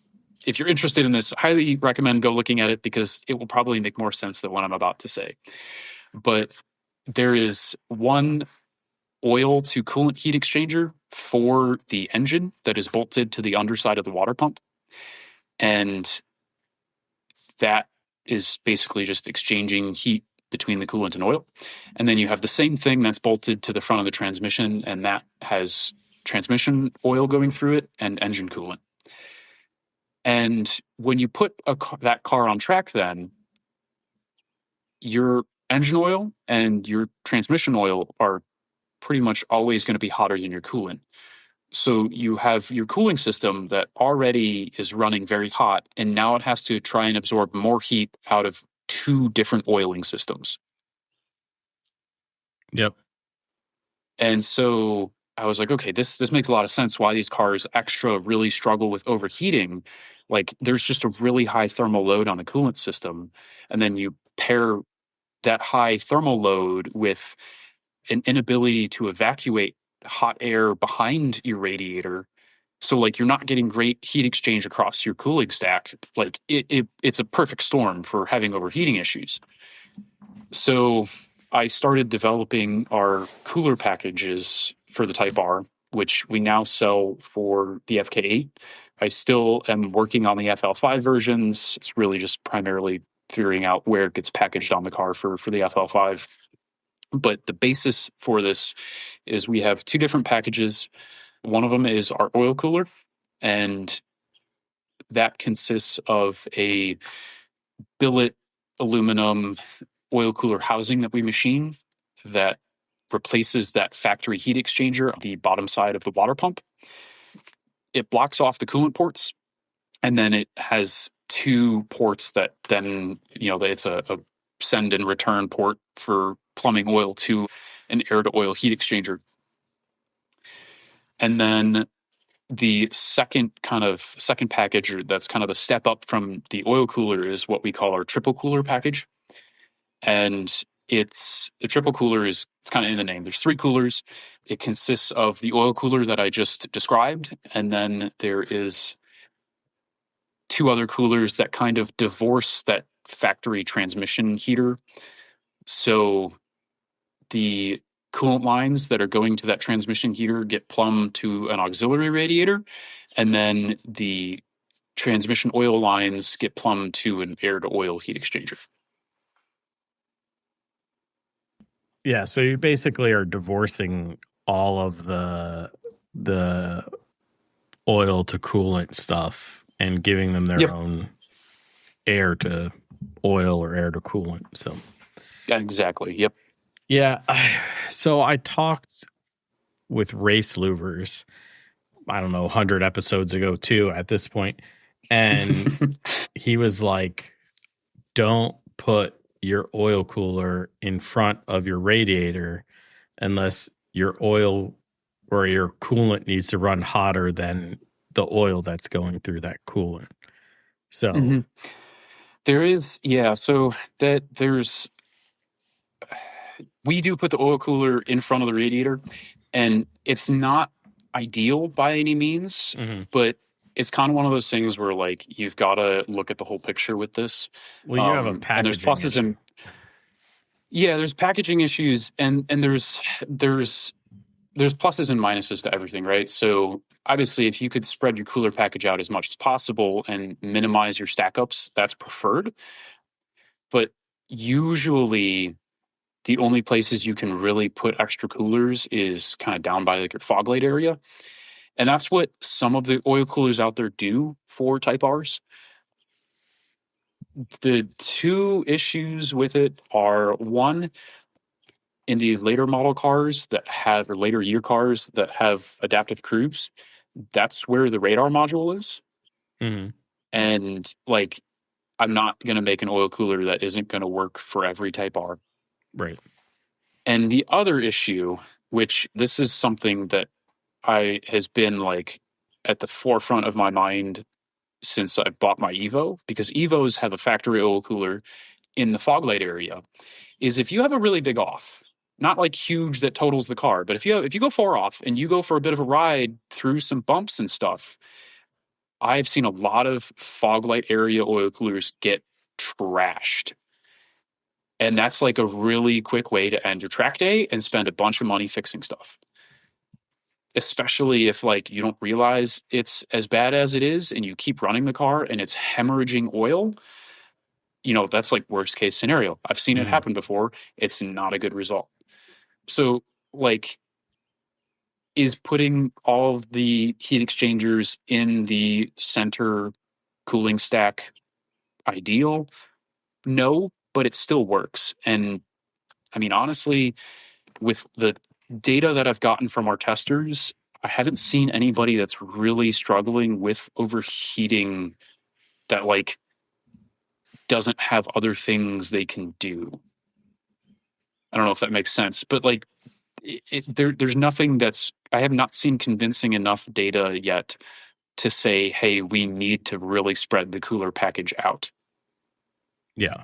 [SPEAKER 1] if you're interested in this, highly recommend go looking at it, because it will probably make more sense than what I'm about to say. But there is one oil to coolant heat exchanger for the engine that is bolted to the underside of the water pump. And that is basically just exchanging heat between the coolant and oil. And then you have the same thing that's bolted to the front of the transmission, and that has transmission oil going through it and engine coolant. And when you put that car on track, then your engine oil and your transmission oil are pretty much always going to be hotter than your coolant. So you have your cooling system that already is running very hot, and now it has to try and absorb more heat out of two different oiling systems.
[SPEAKER 4] Yep.
[SPEAKER 1] And so I was like, okay, this makes a lot of sense why these cars extra really struggle with overheating. Like there's just a really high thermal load on the coolant system, and then you pair that high thermal load with an inability to evacuate hot air behind your radiator. So like you're not getting great heat exchange across your cooling stack. Like it's a perfect storm for having overheating issues. So I started developing our cooler packages for the Type R, which we now sell for the FK8. I still am working on the FL5 versions. It's really just primarily figuring out where it gets packaged on the car for the FL5. But the basis for this is we have two different packages. One of them is our oil cooler, and that consists of a billet aluminum oil cooler housing that we machine that replaces that factory heat exchanger on the bottom side of the water pump. It blocks off the coolant ports, and then it has two ports that then, it's a send and return port for plumbing oil to an air to oil heat exchanger. And then the second package, or that's kind of the step up from the oil cooler, is what we call our triple cooler package. And the triple cooler it's kind of in the name. There's three coolers. It consists of the oil cooler that I just described, and then there is two other coolers that kind of divorce that factory transmission heater. So the coolant lines that are going to that transmission heater get plumbed to an auxiliary radiator, and then the transmission oil lines get plumbed to an air-to-oil heat exchanger.
[SPEAKER 4] Yeah, so you basically are divorcing all of the oil to coolant stuff and giving them their own air to oil or air to coolant. So
[SPEAKER 1] exactly. Yep.
[SPEAKER 4] Yeah. So I talked with Race Louvers, I don't know, 100 episodes ago too at this point. And he was like, don't put your oil cooler in front of your radiator unless your oil or your coolant needs to run hotter than the oil that's going through that coolant. So
[SPEAKER 1] there is, so that we do put the oil cooler in front of the radiator, and it's not ideal by any means, but it's kind of one of those things where like you've got to look at the whole picture with this.
[SPEAKER 4] Well, you have a packaging
[SPEAKER 1] and there's pluses
[SPEAKER 4] issue.
[SPEAKER 1] and there's packaging issues, and there's pluses and minuses to everything, right? So obviously, if you could spread your cooler package out as much as possible and minimize your stack ups, that's preferred. But usually, the only places you can really put extra coolers is kind of down by like your fog light area. And that's what some of the oil coolers out there do for Type Rs. The two issues with it are, one, in the later model cars that have, or later year cars that have adaptive cruise, that's where the radar module is. And like, I'm not going to make an oil cooler that isn't going to work for every Type R.
[SPEAKER 4] Right.
[SPEAKER 1] And the other issue, which this is something that has been like at the forefront of my mind since I bought my Evo, because Evos have a factory oil cooler in the fog light area, is if you have a really big off, not like huge that totals the car, but if you go far off and you go for a bit of a ride through some bumps and stuff, I've seen a lot of fog light area oil coolers get trashed. And that's like a really quick way to end your track day and spend a bunch of money fixing stuff. Especially if like you don't realize it's as bad as it is and you keep running the car and it's hemorrhaging oil, that's like worst case scenario. I've seen it happen before. It's not a good result. So like, is putting all of the heat exchangers in the center cooling stack ideal? No, but it still works. And I mean, honestly, with the data that I've gotten from our testers, I haven't seen anybody that's really struggling with overheating that like doesn't have other things they can do. I don't know if that makes sense, but like there's nothing I have not seen convincing enough data yet to say, hey, we need to really spread the cooler package out.
[SPEAKER 4] Yeah.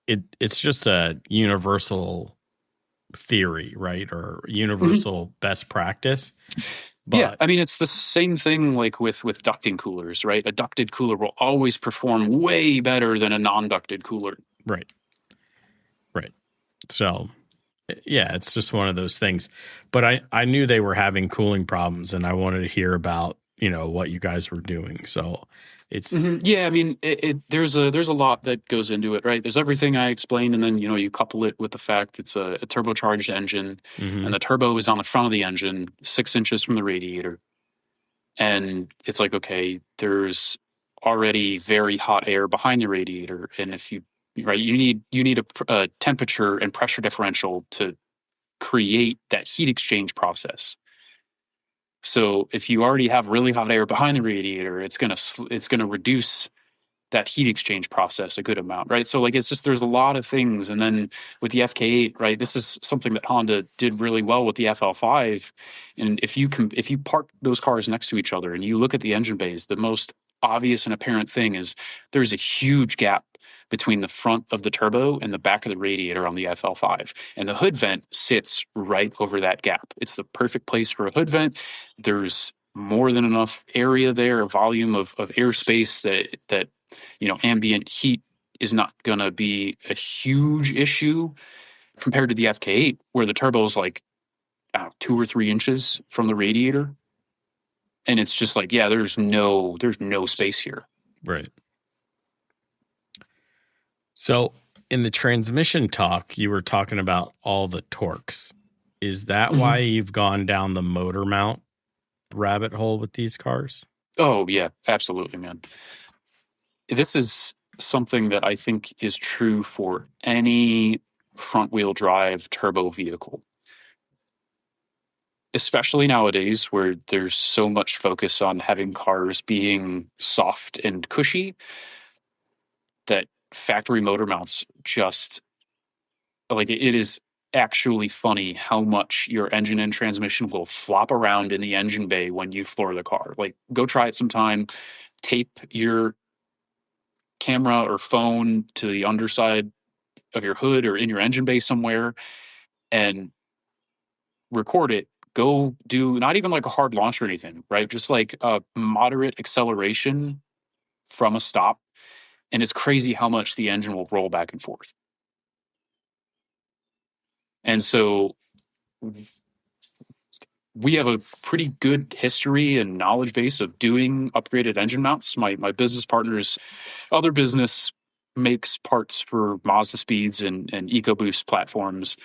[SPEAKER 4] It's just a universal theory, right? Or universal best practice. But
[SPEAKER 1] yeah, I mean, it's the same thing like with ducting coolers, right? A ducted cooler will always perform way better than a non-ducted cooler.
[SPEAKER 4] Right. So, yeah, it's just one of those things. But I knew they were having cooling problems, and I wanted to hear about, what you guys were doing. So it's
[SPEAKER 1] yeah, I mean, there's a lot that goes into it, right? There's everything I explained, and then you couple it with the fact it's a turbocharged engine, and the turbo is on the front of the engine, 6 inches from the radiator, and it's like, okay, there's already very hot air behind the radiator, and if you need a temperature and pressure differential to create that heat exchange process. So if you already have really hot air behind the radiator, it's gonna reduce that heat exchange process a good amount, right? So like, it's just, there's a lot of things. And then with the FK8, right, this is something that Honda did really well with the FL5. And if you park those cars next to each other and you look at the engine bays, the most obvious and apparent thing is there's a huge gap between the front of the turbo and the back of the radiator on the FL5. And the hood vent sits right over that gap. It's the perfect place for a hood vent. There's more than enough area there, a volume of airspace that ambient heat is not going to be a huge issue compared to the FK8, where the turbo is like 2 or 3 inches from the radiator, and it's just like, yeah, there's no space here.
[SPEAKER 4] Right. So in the transmission talk, you were talking about all the torques. Is that why you've gone down the motor mount rabbit hole with these cars?
[SPEAKER 1] Oh, yeah, absolutely, man. This is something that I think is true for any front-wheel drive turbo vehicle, especially nowadays where there's so much focus on having cars being soft and cushy, that factory motor mounts just, like, it is actually funny how much your engine and transmission will flop around in the engine bay when you floor the car. Like, go try it sometime. Tape your camera or phone to the underside of your hood or in your engine bay somewhere and record it. Go do not even like a hard launch or anything, right? Just like a moderate acceleration from a stop. And it's crazy how much the engine will roll back and forth. And so we have a pretty good history and knowledge base of doing upgraded engine mounts. My business partner's other business makes parts for Mazda Speeds and EcoBoost platforms,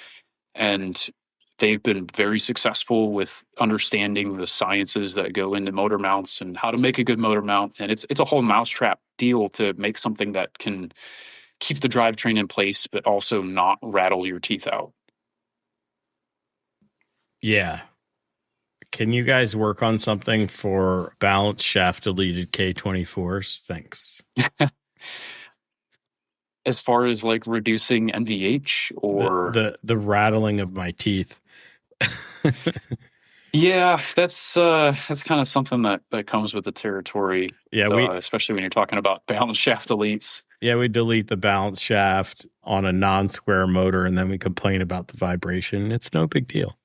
[SPEAKER 1] and they've been very successful with understanding the sciences that go into motor mounts and how to make a good motor mount. And it's a whole mousetrap deal to make something that can keep the drivetrain in place, but also not rattle your teeth out.
[SPEAKER 4] Yeah. Can you guys work on something for balance shaft deleted K24s? Thanks.
[SPEAKER 1] As far as like reducing NVH or
[SPEAKER 4] the rattling of my teeth.
[SPEAKER 1] Yeah, that's kind of something that comes with the territory.
[SPEAKER 4] Yeah,
[SPEAKER 1] especially when you're talking about balance shaft deletes.
[SPEAKER 4] Yeah, we delete the balance shaft on a non-square motor, and then we complain about the vibration. It's no big deal.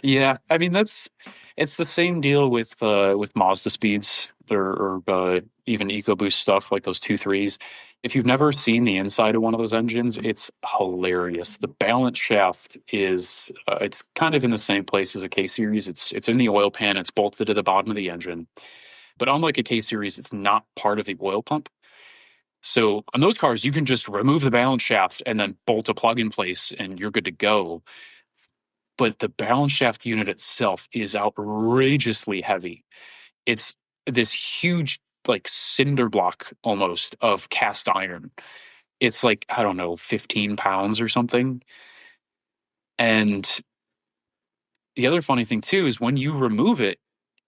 [SPEAKER 1] Yeah, I mean it's the same deal with Mazda Speeds or even EcoBoost stuff like those 2.3s. If you've never seen the inside of one of those engines, it's hilarious. The balance shaft is it's kind of in the same place as a K series. It's in the oil pan. It's bolted to the bottom of the engine, but unlike a K series, it's not part of the oil pump. So on those cars, you can just remove the balance shaft and then bolt a plug in place, and you're good to go. But the balance shaft unit itself is outrageously heavy. It's this huge, like, cinder block almost of cast iron. It's like, I don't know, 15 pounds or something. And the other funny thing too is when you remove it,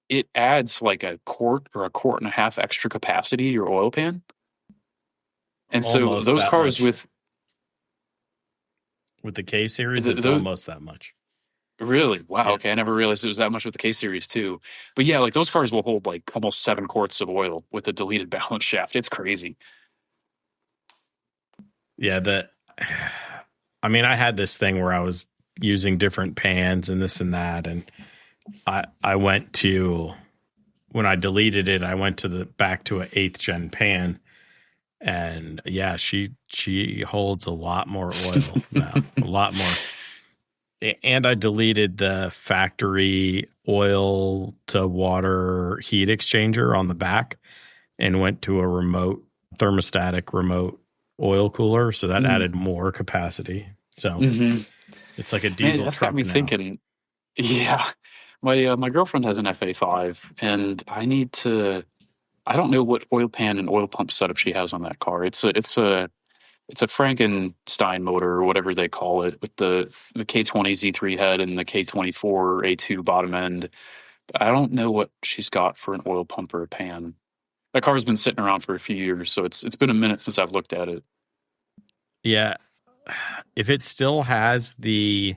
[SPEAKER 1] it adds like a quart or a quart and a half extra capacity to your oil pan. And
[SPEAKER 4] Almost
[SPEAKER 1] so those cars
[SPEAKER 4] much. With the K series, it's almost that much.
[SPEAKER 1] Really? Wow. Yeah. Okay. I never realized it was that much with the K series too. But yeah, like those cars will hold like almost 7 quarts of oil with a deleted balance shaft. It's crazy.
[SPEAKER 4] Yeah. I mean, I had this thing where I was using different pans and this and that. And I went to, when I deleted it, I went to back to an 8th gen pan. And yeah, she holds a lot more oil now, a lot more. And I deleted the factory oil to water heat exchanger on the back and went to a remote thermostatic remote oil cooler. So that added more capacity. So it's like a diesel
[SPEAKER 1] that's
[SPEAKER 4] truck
[SPEAKER 1] got me
[SPEAKER 4] now.
[SPEAKER 1] Thinking, yeah, my girlfriend has an FA5 and I don't know what oil pan and oil pump setup she has on that car. It's a Frankenstein motor or whatever they call it with the K20 Z3 head and the K24 A2 bottom end. I don't know what she's got for an oil pump or a pan. That car's been sitting around for a few years, so it's been a minute since I've looked at it.
[SPEAKER 4] Yeah. If it still has the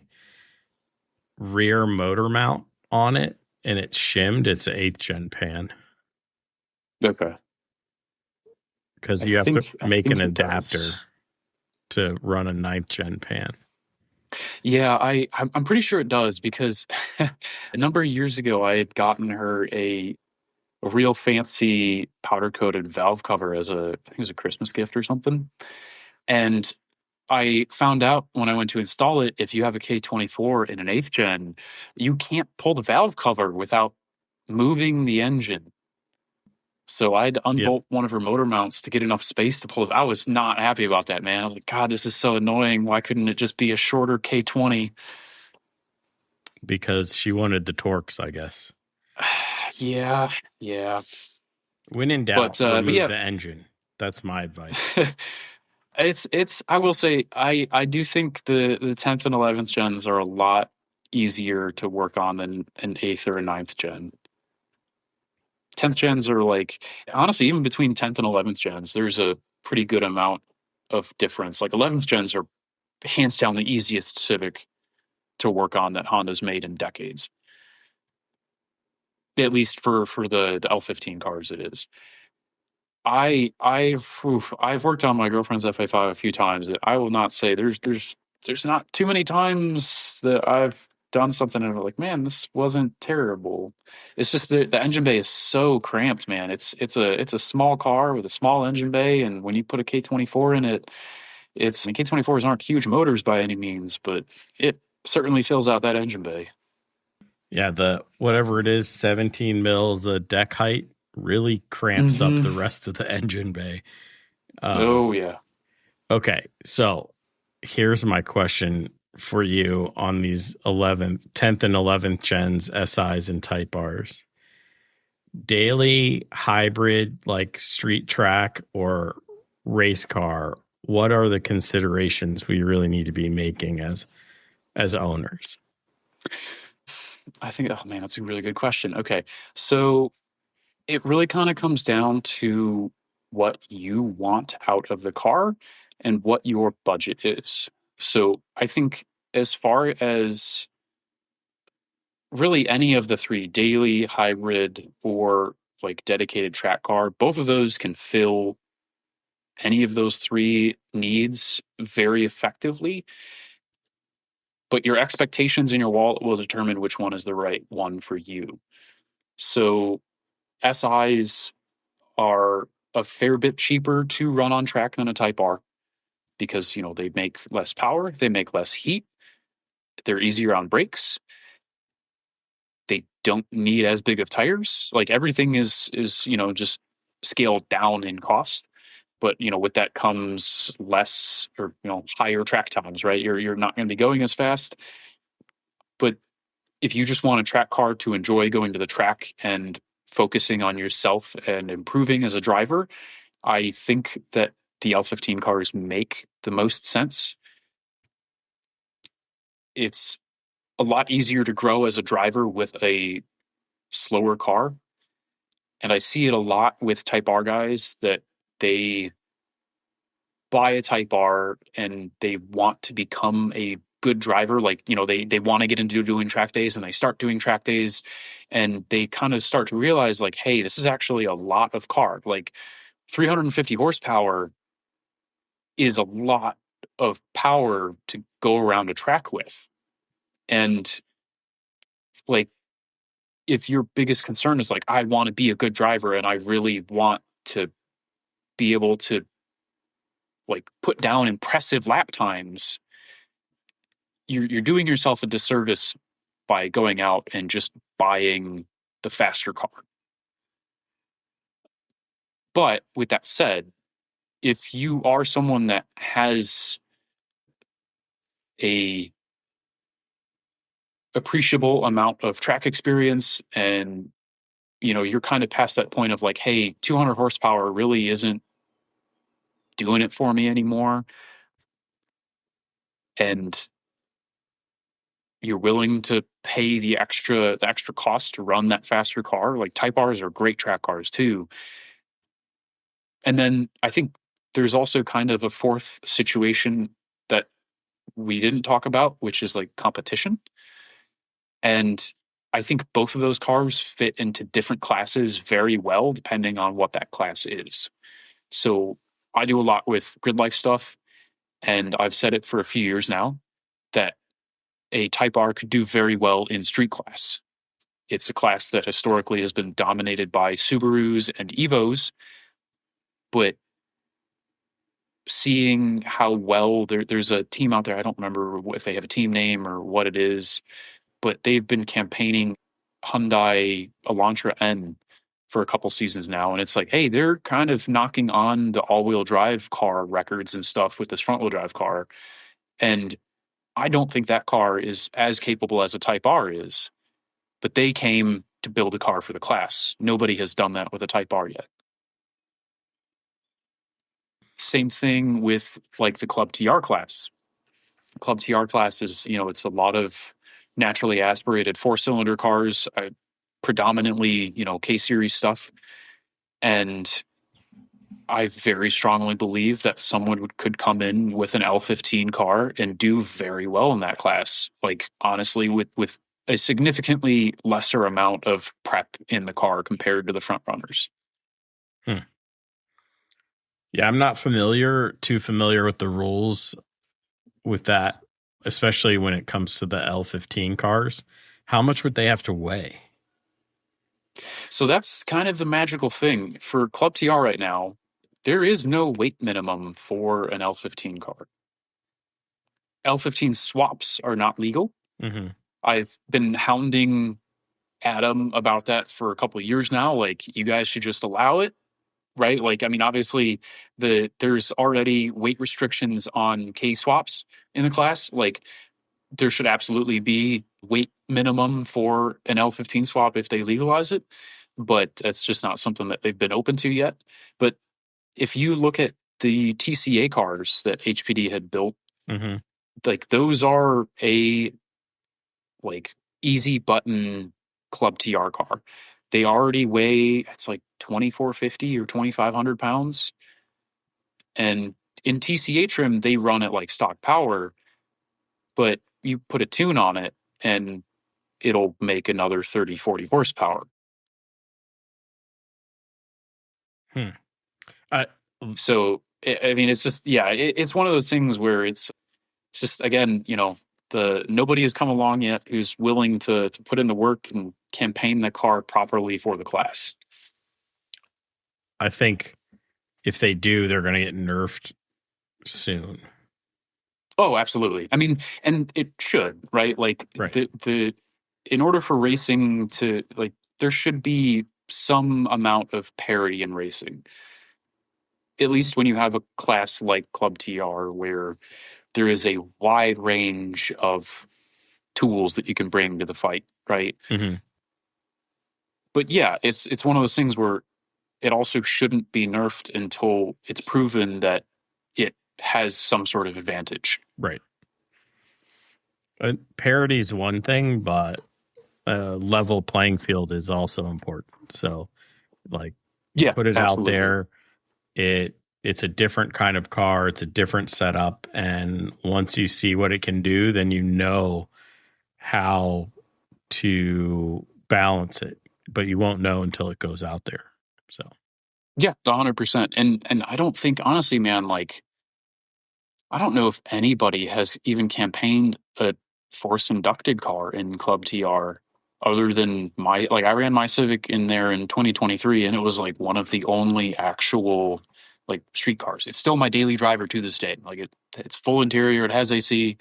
[SPEAKER 4] rear motor mount on it and it's shimmed, it's an 8th gen pan.
[SPEAKER 1] Okay.
[SPEAKER 4] Because you have to make an adapter to run a 9th gen pan.
[SPEAKER 1] Yeah, I'm pretty sure it does because a number of years ago I had gotten her a real fancy powder coated valve cover as a I think it was a Christmas gift or something. And I found out when I went to install it, if you have a K24 in an eighth gen, you can't pull the valve cover without moving the engine. So I had to
[SPEAKER 4] Yep.
[SPEAKER 1] unbolt one of her motor mounts to get enough space to pull it. I was not happy about that, man. I was like, God, this is so annoying. Why couldn't it just be a shorter K20?
[SPEAKER 4] Because she wanted the torques, I guess.
[SPEAKER 1] Yeah, yeah.
[SPEAKER 4] When in doubt,
[SPEAKER 1] But
[SPEAKER 4] remove
[SPEAKER 1] yeah,
[SPEAKER 4] the engine. That's my advice.
[SPEAKER 1] it's I will say I do think the 10th and 11th gens are a lot easier to work on than an 8th or a ninth gen. 10th gens are like honestly even between 10th and 11th gens there's a pretty good amount of difference. Like 11th gens are hands down the easiest Civic to work on that Honda's made in decades. At least for the L15 cars it is. I've worked on my girlfriend's FA5 a few times. I will not say there's not too many times that I've done something and I'm like, man, this wasn't terrible. It's just the engine bay is so cramped, man. It's a small car with a small engine bay, and when you put a K24 in it, it's and K24s aren't huge motors by any means, but it certainly fills out that engine bay.
[SPEAKER 4] Yeah, the whatever it is, 17 mils deck height really cramps up
[SPEAKER 1] Hmm.
[SPEAKER 4] the rest of the engine bay.
[SPEAKER 1] Oh yeah.
[SPEAKER 4] Okay, so here's my question for you on these 11th, 10th and 11th gens SIs and Type Rs. Daily, hybrid, like street track or race car, what are the considerations we really need to be making as owners?
[SPEAKER 1] I think, oh man, that's a really good question. Okay. So it really kind of comes down to what you want out of the car and what your budget is. So I think as far as really any of the three, daily, hybrid, or like dedicated track car, both of those can fill any of those three needs very effectively. But your expectations in your wallet will determine which one is the right one for you. So SIs are a fair bit cheaper to run on track than a Type R because, they make less power, they make less heat, they're easier on brakes, they don't need as big of tires. Like everything is, just scaled down in cost. But, with that comes less or, higher track times, right? You're not going to be going as fast. But if you just want a track car to enjoy going to the track and focusing on yourself and improving as a driver, I think that the L15 cars make the most sense. It's a lot easier to grow as a driver with a slower car. And I see it a lot with Type R guys that they buy a Type R and they want to become a good driver. Like, they want to get into doing track days and they start doing track days and they kind of start to realize like, hey, this is actually a lot of car. Like 350 horsepower is a lot of power to go around a track with. And like, if your biggest concern is like, I want to be a good driver and I really want to be able to like put down impressive lap times, you're doing yourself a disservice by going out and just buying the faster car. But with that said, if you are someone that has a appreciable amount of track experience and you're kind of past that point of like, hey, 200 horsepower really isn't doing it for me anymore, and you're willing to pay the extra cost to run that faster car, like Type R's are great track cars too. And then I think there's also kind of a fourth situation that we didn't talk about, which is like competition. And I think both of those cars fit into different classes very well, depending on what that class is. So I do a lot with grid life stuff, and I've said it for a few years now that a Type R could do very well in street class. It's a class that historically has been dominated by Subarus and Evos, but seeing how well there's a team out there, I don't remember if they have a team name or what it is, but they've been campaigning Hyundai Elantra N for a couple seasons now. And it's like, hey, they're kind of knocking on the all-wheel drive car records and stuff with this front-wheel drive car. And I don't think that car is as capable as a Type R is, but they came to build a car for the class. Nobody has done that with a Type R yet. Same thing with like the Club TR class. Club TR class is, it's a lot of naturally aspirated 4-cylinder cars, predominantly, K-series stuff. And I very strongly believe that someone could come in with an L15 car and do very well in that class. Like, honestly, with a significantly lesser amount of prep in the car compared to the front runners.
[SPEAKER 4] Yeah, I'm not too familiar with the rules with that, especially when it comes to the L15 cars. How much would they have to weigh?
[SPEAKER 1] So that's kind of the magical thing. For Club TR right now, there is no weight minimum for an L15 car. L15 swaps are not legal.
[SPEAKER 4] Mm-hmm.
[SPEAKER 1] I've been hounding Adam about that for a couple of years now. Like, you guys should just allow it, right? Like, I mean, obviously, there's already weight restrictions on K swaps in the class. Like, there should absolutely be weight minimum for an L15 swap if they legalize it, but that's just not something that they've been open to yet. But if you look at the TCA cars that HPD had built,
[SPEAKER 4] mm-hmm.
[SPEAKER 1] like, those are a like easy button Club TR car. They already weigh, it's like 2,450 or 2,500 pounds. And in TCA trim, they run at like stock power, but you put a tune on it and it'll make another 30, 40 horsepower. So, I mean, it's just, yeah, it's one of those things where it's just, again, nobody has come along yet who's willing to put in the work and campaign the car properly for the class.
[SPEAKER 4] I think if they do, they're going to get nerfed soon.
[SPEAKER 1] Oh, absolutely. I mean, and it should, right? Like,
[SPEAKER 4] right.
[SPEAKER 1] In order for racing to, like, there should be some amount of parity in racing. At least when you have a class like Club TR, where there is a wide range of tools that you can bring to the fight, right?
[SPEAKER 4] Mm-hmm.
[SPEAKER 1] But yeah, it's one of those things where it also shouldn't be nerfed until it's proven that it has some sort of advantage.
[SPEAKER 4] Right. Parity is one thing, but level playing field is also important. So, like,
[SPEAKER 1] yeah,
[SPEAKER 4] put it
[SPEAKER 1] absolutely
[SPEAKER 4] out there. It's a different kind of car. It's a different setup. And once you see what it can do, then you know how to balance it. But you won't know until it goes out there. So,
[SPEAKER 1] yeah, 100%. And I don't think, honestly, man, like, I don't know if anybody has even campaigned a force inducted car in Club TR other than I ran my Civic in there in 2023, and it was like one of the only actual like street cars. It's still my daily driver to this day. Like, it's full interior, it has AC,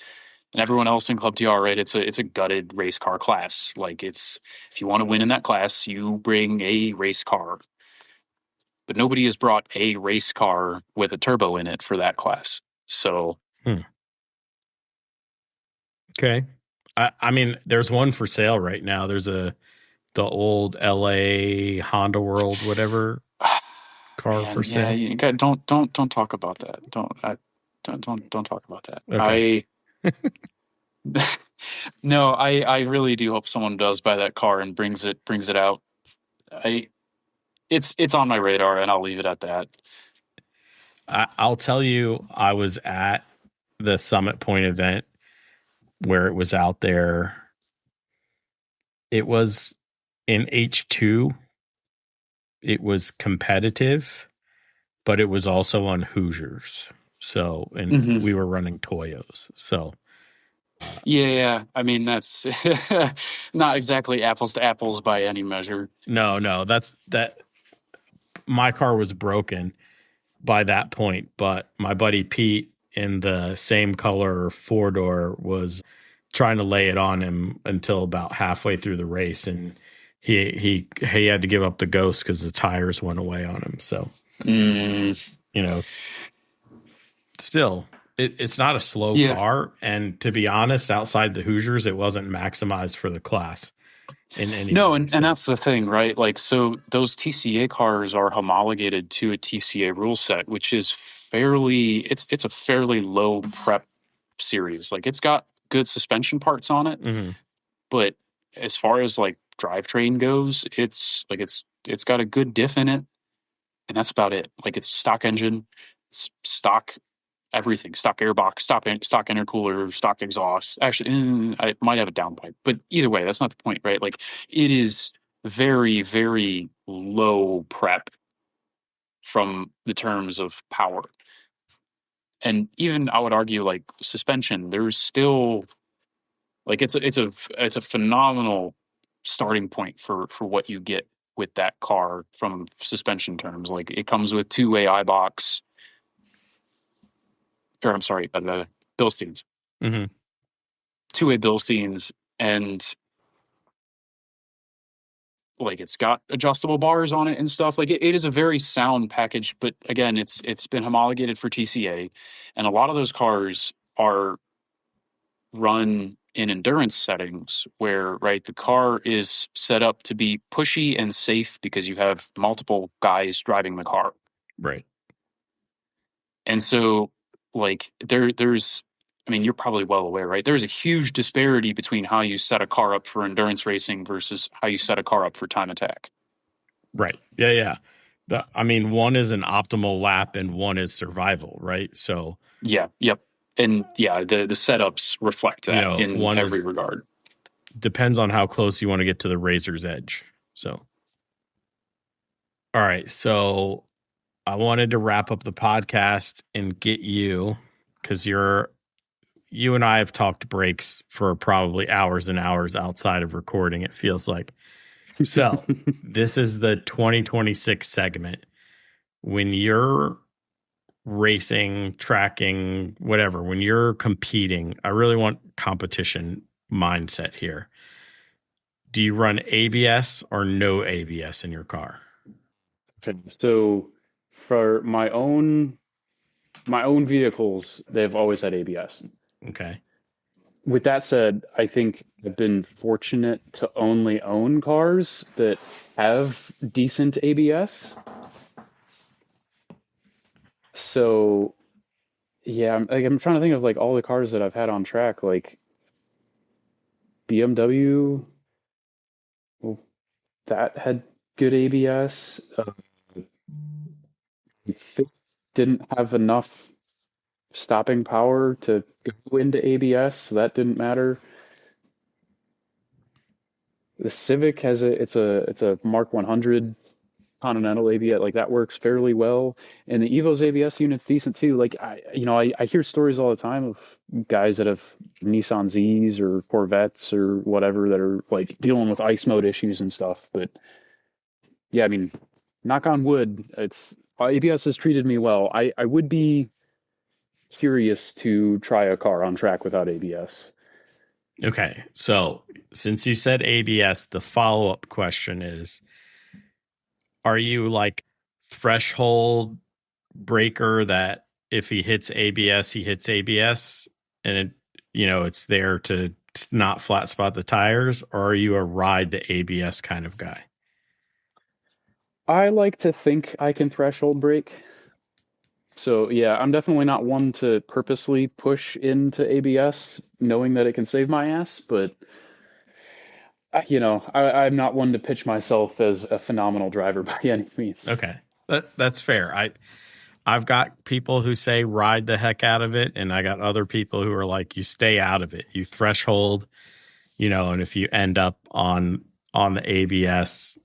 [SPEAKER 1] and everyone else in Club TR, right? It's a gutted race car class. Like, it's, if you want to win in that class, you bring a race car. But nobody has brought a race car with a turbo in it for that class. So,
[SPEAKER 4] okay. I mean, there's one for sale right now. There's the old LA Honda World, whatever car
[SPEAKER 1] man,
[SPEAKER 4] for sale.
[SPEAKER 1] Yeah, you guys, don't talk about that. Don't talk about that.
[SPEAKER 4] Okay.
[SPEAKER 1] No, I really do hope someone does buy that car and brings it out. It's on my radar, and I'll leave it at that.
[SPEAKER 4] I'll tell you, I was at the Summit Point event where it was out there. It was in H2. It was competitive, but it was also on Hoosiers. So, and we were running Toyos. So
[SPEAKER 1] Yeah, I mean that's not exactly apples to apples by any measure.
[SPEAKER 4] No, that's that. My car was broken by that point, but my buddy Pete in the same color 4-door was trying to lay it on him until about halfway through the race, and he had to give up the ghost because the tires went away on him. So you know, still, it's not a slow
[SPEAKER 1] Yeah,
[SPEAKER 4] car, and to be honest, outside the Hoosiers, it wasn't maximized for the class in any
[SPEAKER 1] no,
[SPEAKER 4] way.
[SPEAKER 1] and,
[SPEAKER 4] So,
[SPEAKER 1] and that's the thing, right? Like, so those TCA cars are homologated to a TCA rule set, which is it's a fairly low prep series. Like, it's got good suspension parts on it,
[SPEAKER 4] mhm.
[SPEAKER 1] but as far as like drivetrain goes, it's got a good diff in it, and that's about it. Like, it's stock engine, it's stock everything, stock airbox, stock intercooler, stock exhaust. Actually, I might have a downpipe, but either way, that's not the point, right? Like, it is very, very low prep from the terms of power. And even I would argue, like, suspension, there's still like it's a phenomenal starting point for what you get with that car from suspension terms. Like, it comes with two-way iBox, or I'm sorry, the Bilsteins,
[SPEAKER 4] Mhm.
[SPEAKER 1] two-way Bilsteins, and like it's got adjustable bars on it and stuff. Like, it is a very sound package, but again, it's been homologated for TCA, and a lot of those cars are run in endurance settings where, right, the car is set up to be pushy and safe because you have multiple guys driving the car.
[SPEAKER 4] Right.
[SPEAKER 1] And so, like, there's I mean, you're probably well aware, right? There's a huge disparity between how you set a car up for endurance racing versus how you set a car up for time attack.
[SPEAKER 4] Right. Yeah. I mean, one is an optimal lap and one is survival, right? So,
[SPEAKER 1] Yeah, yep. And yeah, the setups reflect that in
[SPEAKER 4] one
[SPEAKER 1] every regard.
[SPEAKER 4] depends on how close you want to get to the razor's edge. So, all right. So, I wanted to wrap up the podcast and get you, because you and I have talked breaks for probably hours and hours outside of recording, it feels like. So, this is the 2026 segment. When you're racing, tracking, whatever, when you're competing, I really want competition mindset here. Do you run ABS or no ABS in your car?
[SPEAKER 5] Okay, so for my own vehicles, they've always had ABS.
[SPEAKER 4] Okay.
[SPEAKER 5] With that said, I think I've been fortunate to only own cars that have decent ABS. So, yeah, I'm trying to think of like all the cars that I've had on track, like BMW, well, that had good ABS. Fit didn't have enough stopping power to go into ABS, so that didn't matter. The Civic has it's a Mark 100 Continental ABS, like that works fairly well, and the Evo's ABS unit's decent too. Like I hear stories all the time of guys that have Nissan Zs or Corvettes or whatever that are like dealing with ice mode issues and stuff. But yeah, I mean, knock on wood, it's ABS has treated me well. I would be curious to try a car on track without ABS.
[SPEAKER 4] Okay. So, since you said ABS, the follow-up question is, are you like threshold breaker that if he hits ABS, he hits ABS and it's there to not flat spot the tires, or are you a ride the ABS kind of guy?
[SPEAKER 5] I like to think I can threshold brake. So yeah, I'm definitely not one to purposely push into ABS knowing that it can save my ass, but I'm not one to pitch myself as a phenomenal driver by any means.
[SPEAKER 4] Okay. That's fair. I've got people who say ride the heck out of it, and I got other people who are like, you stay out of it. You threshold, and if you end up on the ABS,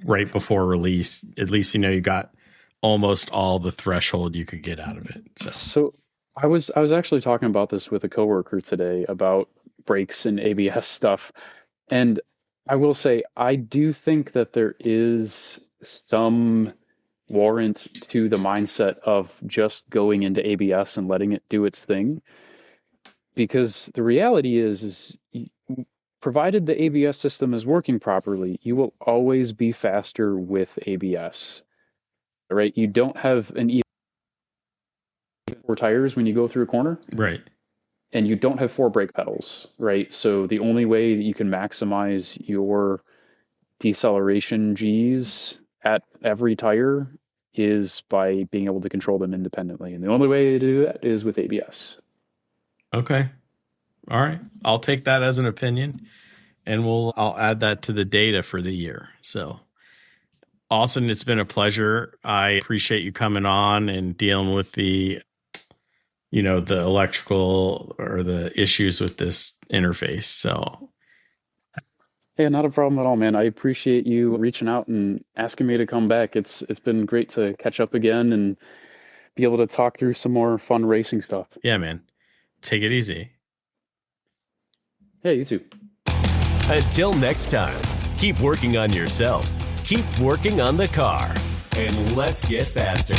[SPEAKER 4] right before release, at least you got almost all the threshold you could get out of it.
[SPEAKER 5] So I was actually talking about this with a coworker today about brakes and ABS stuff, and I will say I do think that there is some warrant to the mindset of just going into ABS and letting it do its thing, because the reality is provided the ABS system is working properly, you will always be faster with ABS, right? You don't have an even four tires when you go through a corner,
[SPEAKER 4] Right.
[SPEAKER 5] and you don't have four brake pedals, right? So the only way that you can maximize your deceleration G's at every tire is by being able to control them independently. And the only way to do that is with ABS.
[SPEAKER 4] Okay. All right. I'll take that as an opinion, and I'll add that to the data for the year. So, Austin, it's been a pleasure. I appreciate you coming on and dealing with the electrical or the issues with this interface. So,
[SPEAKER 5] Hey, not a problem at all, man. I appreciate you reaching out and asking me to come back. It's been great to catch up again and be able to talk through some more fun racing stuff.
[SPEAKER 4] yeah, man, take it easy.
[SPEAKER 5] Yeah, you too.
[SPEAKER 3] Until next time, keep working on yourself, keep working on the car, and let's get faster.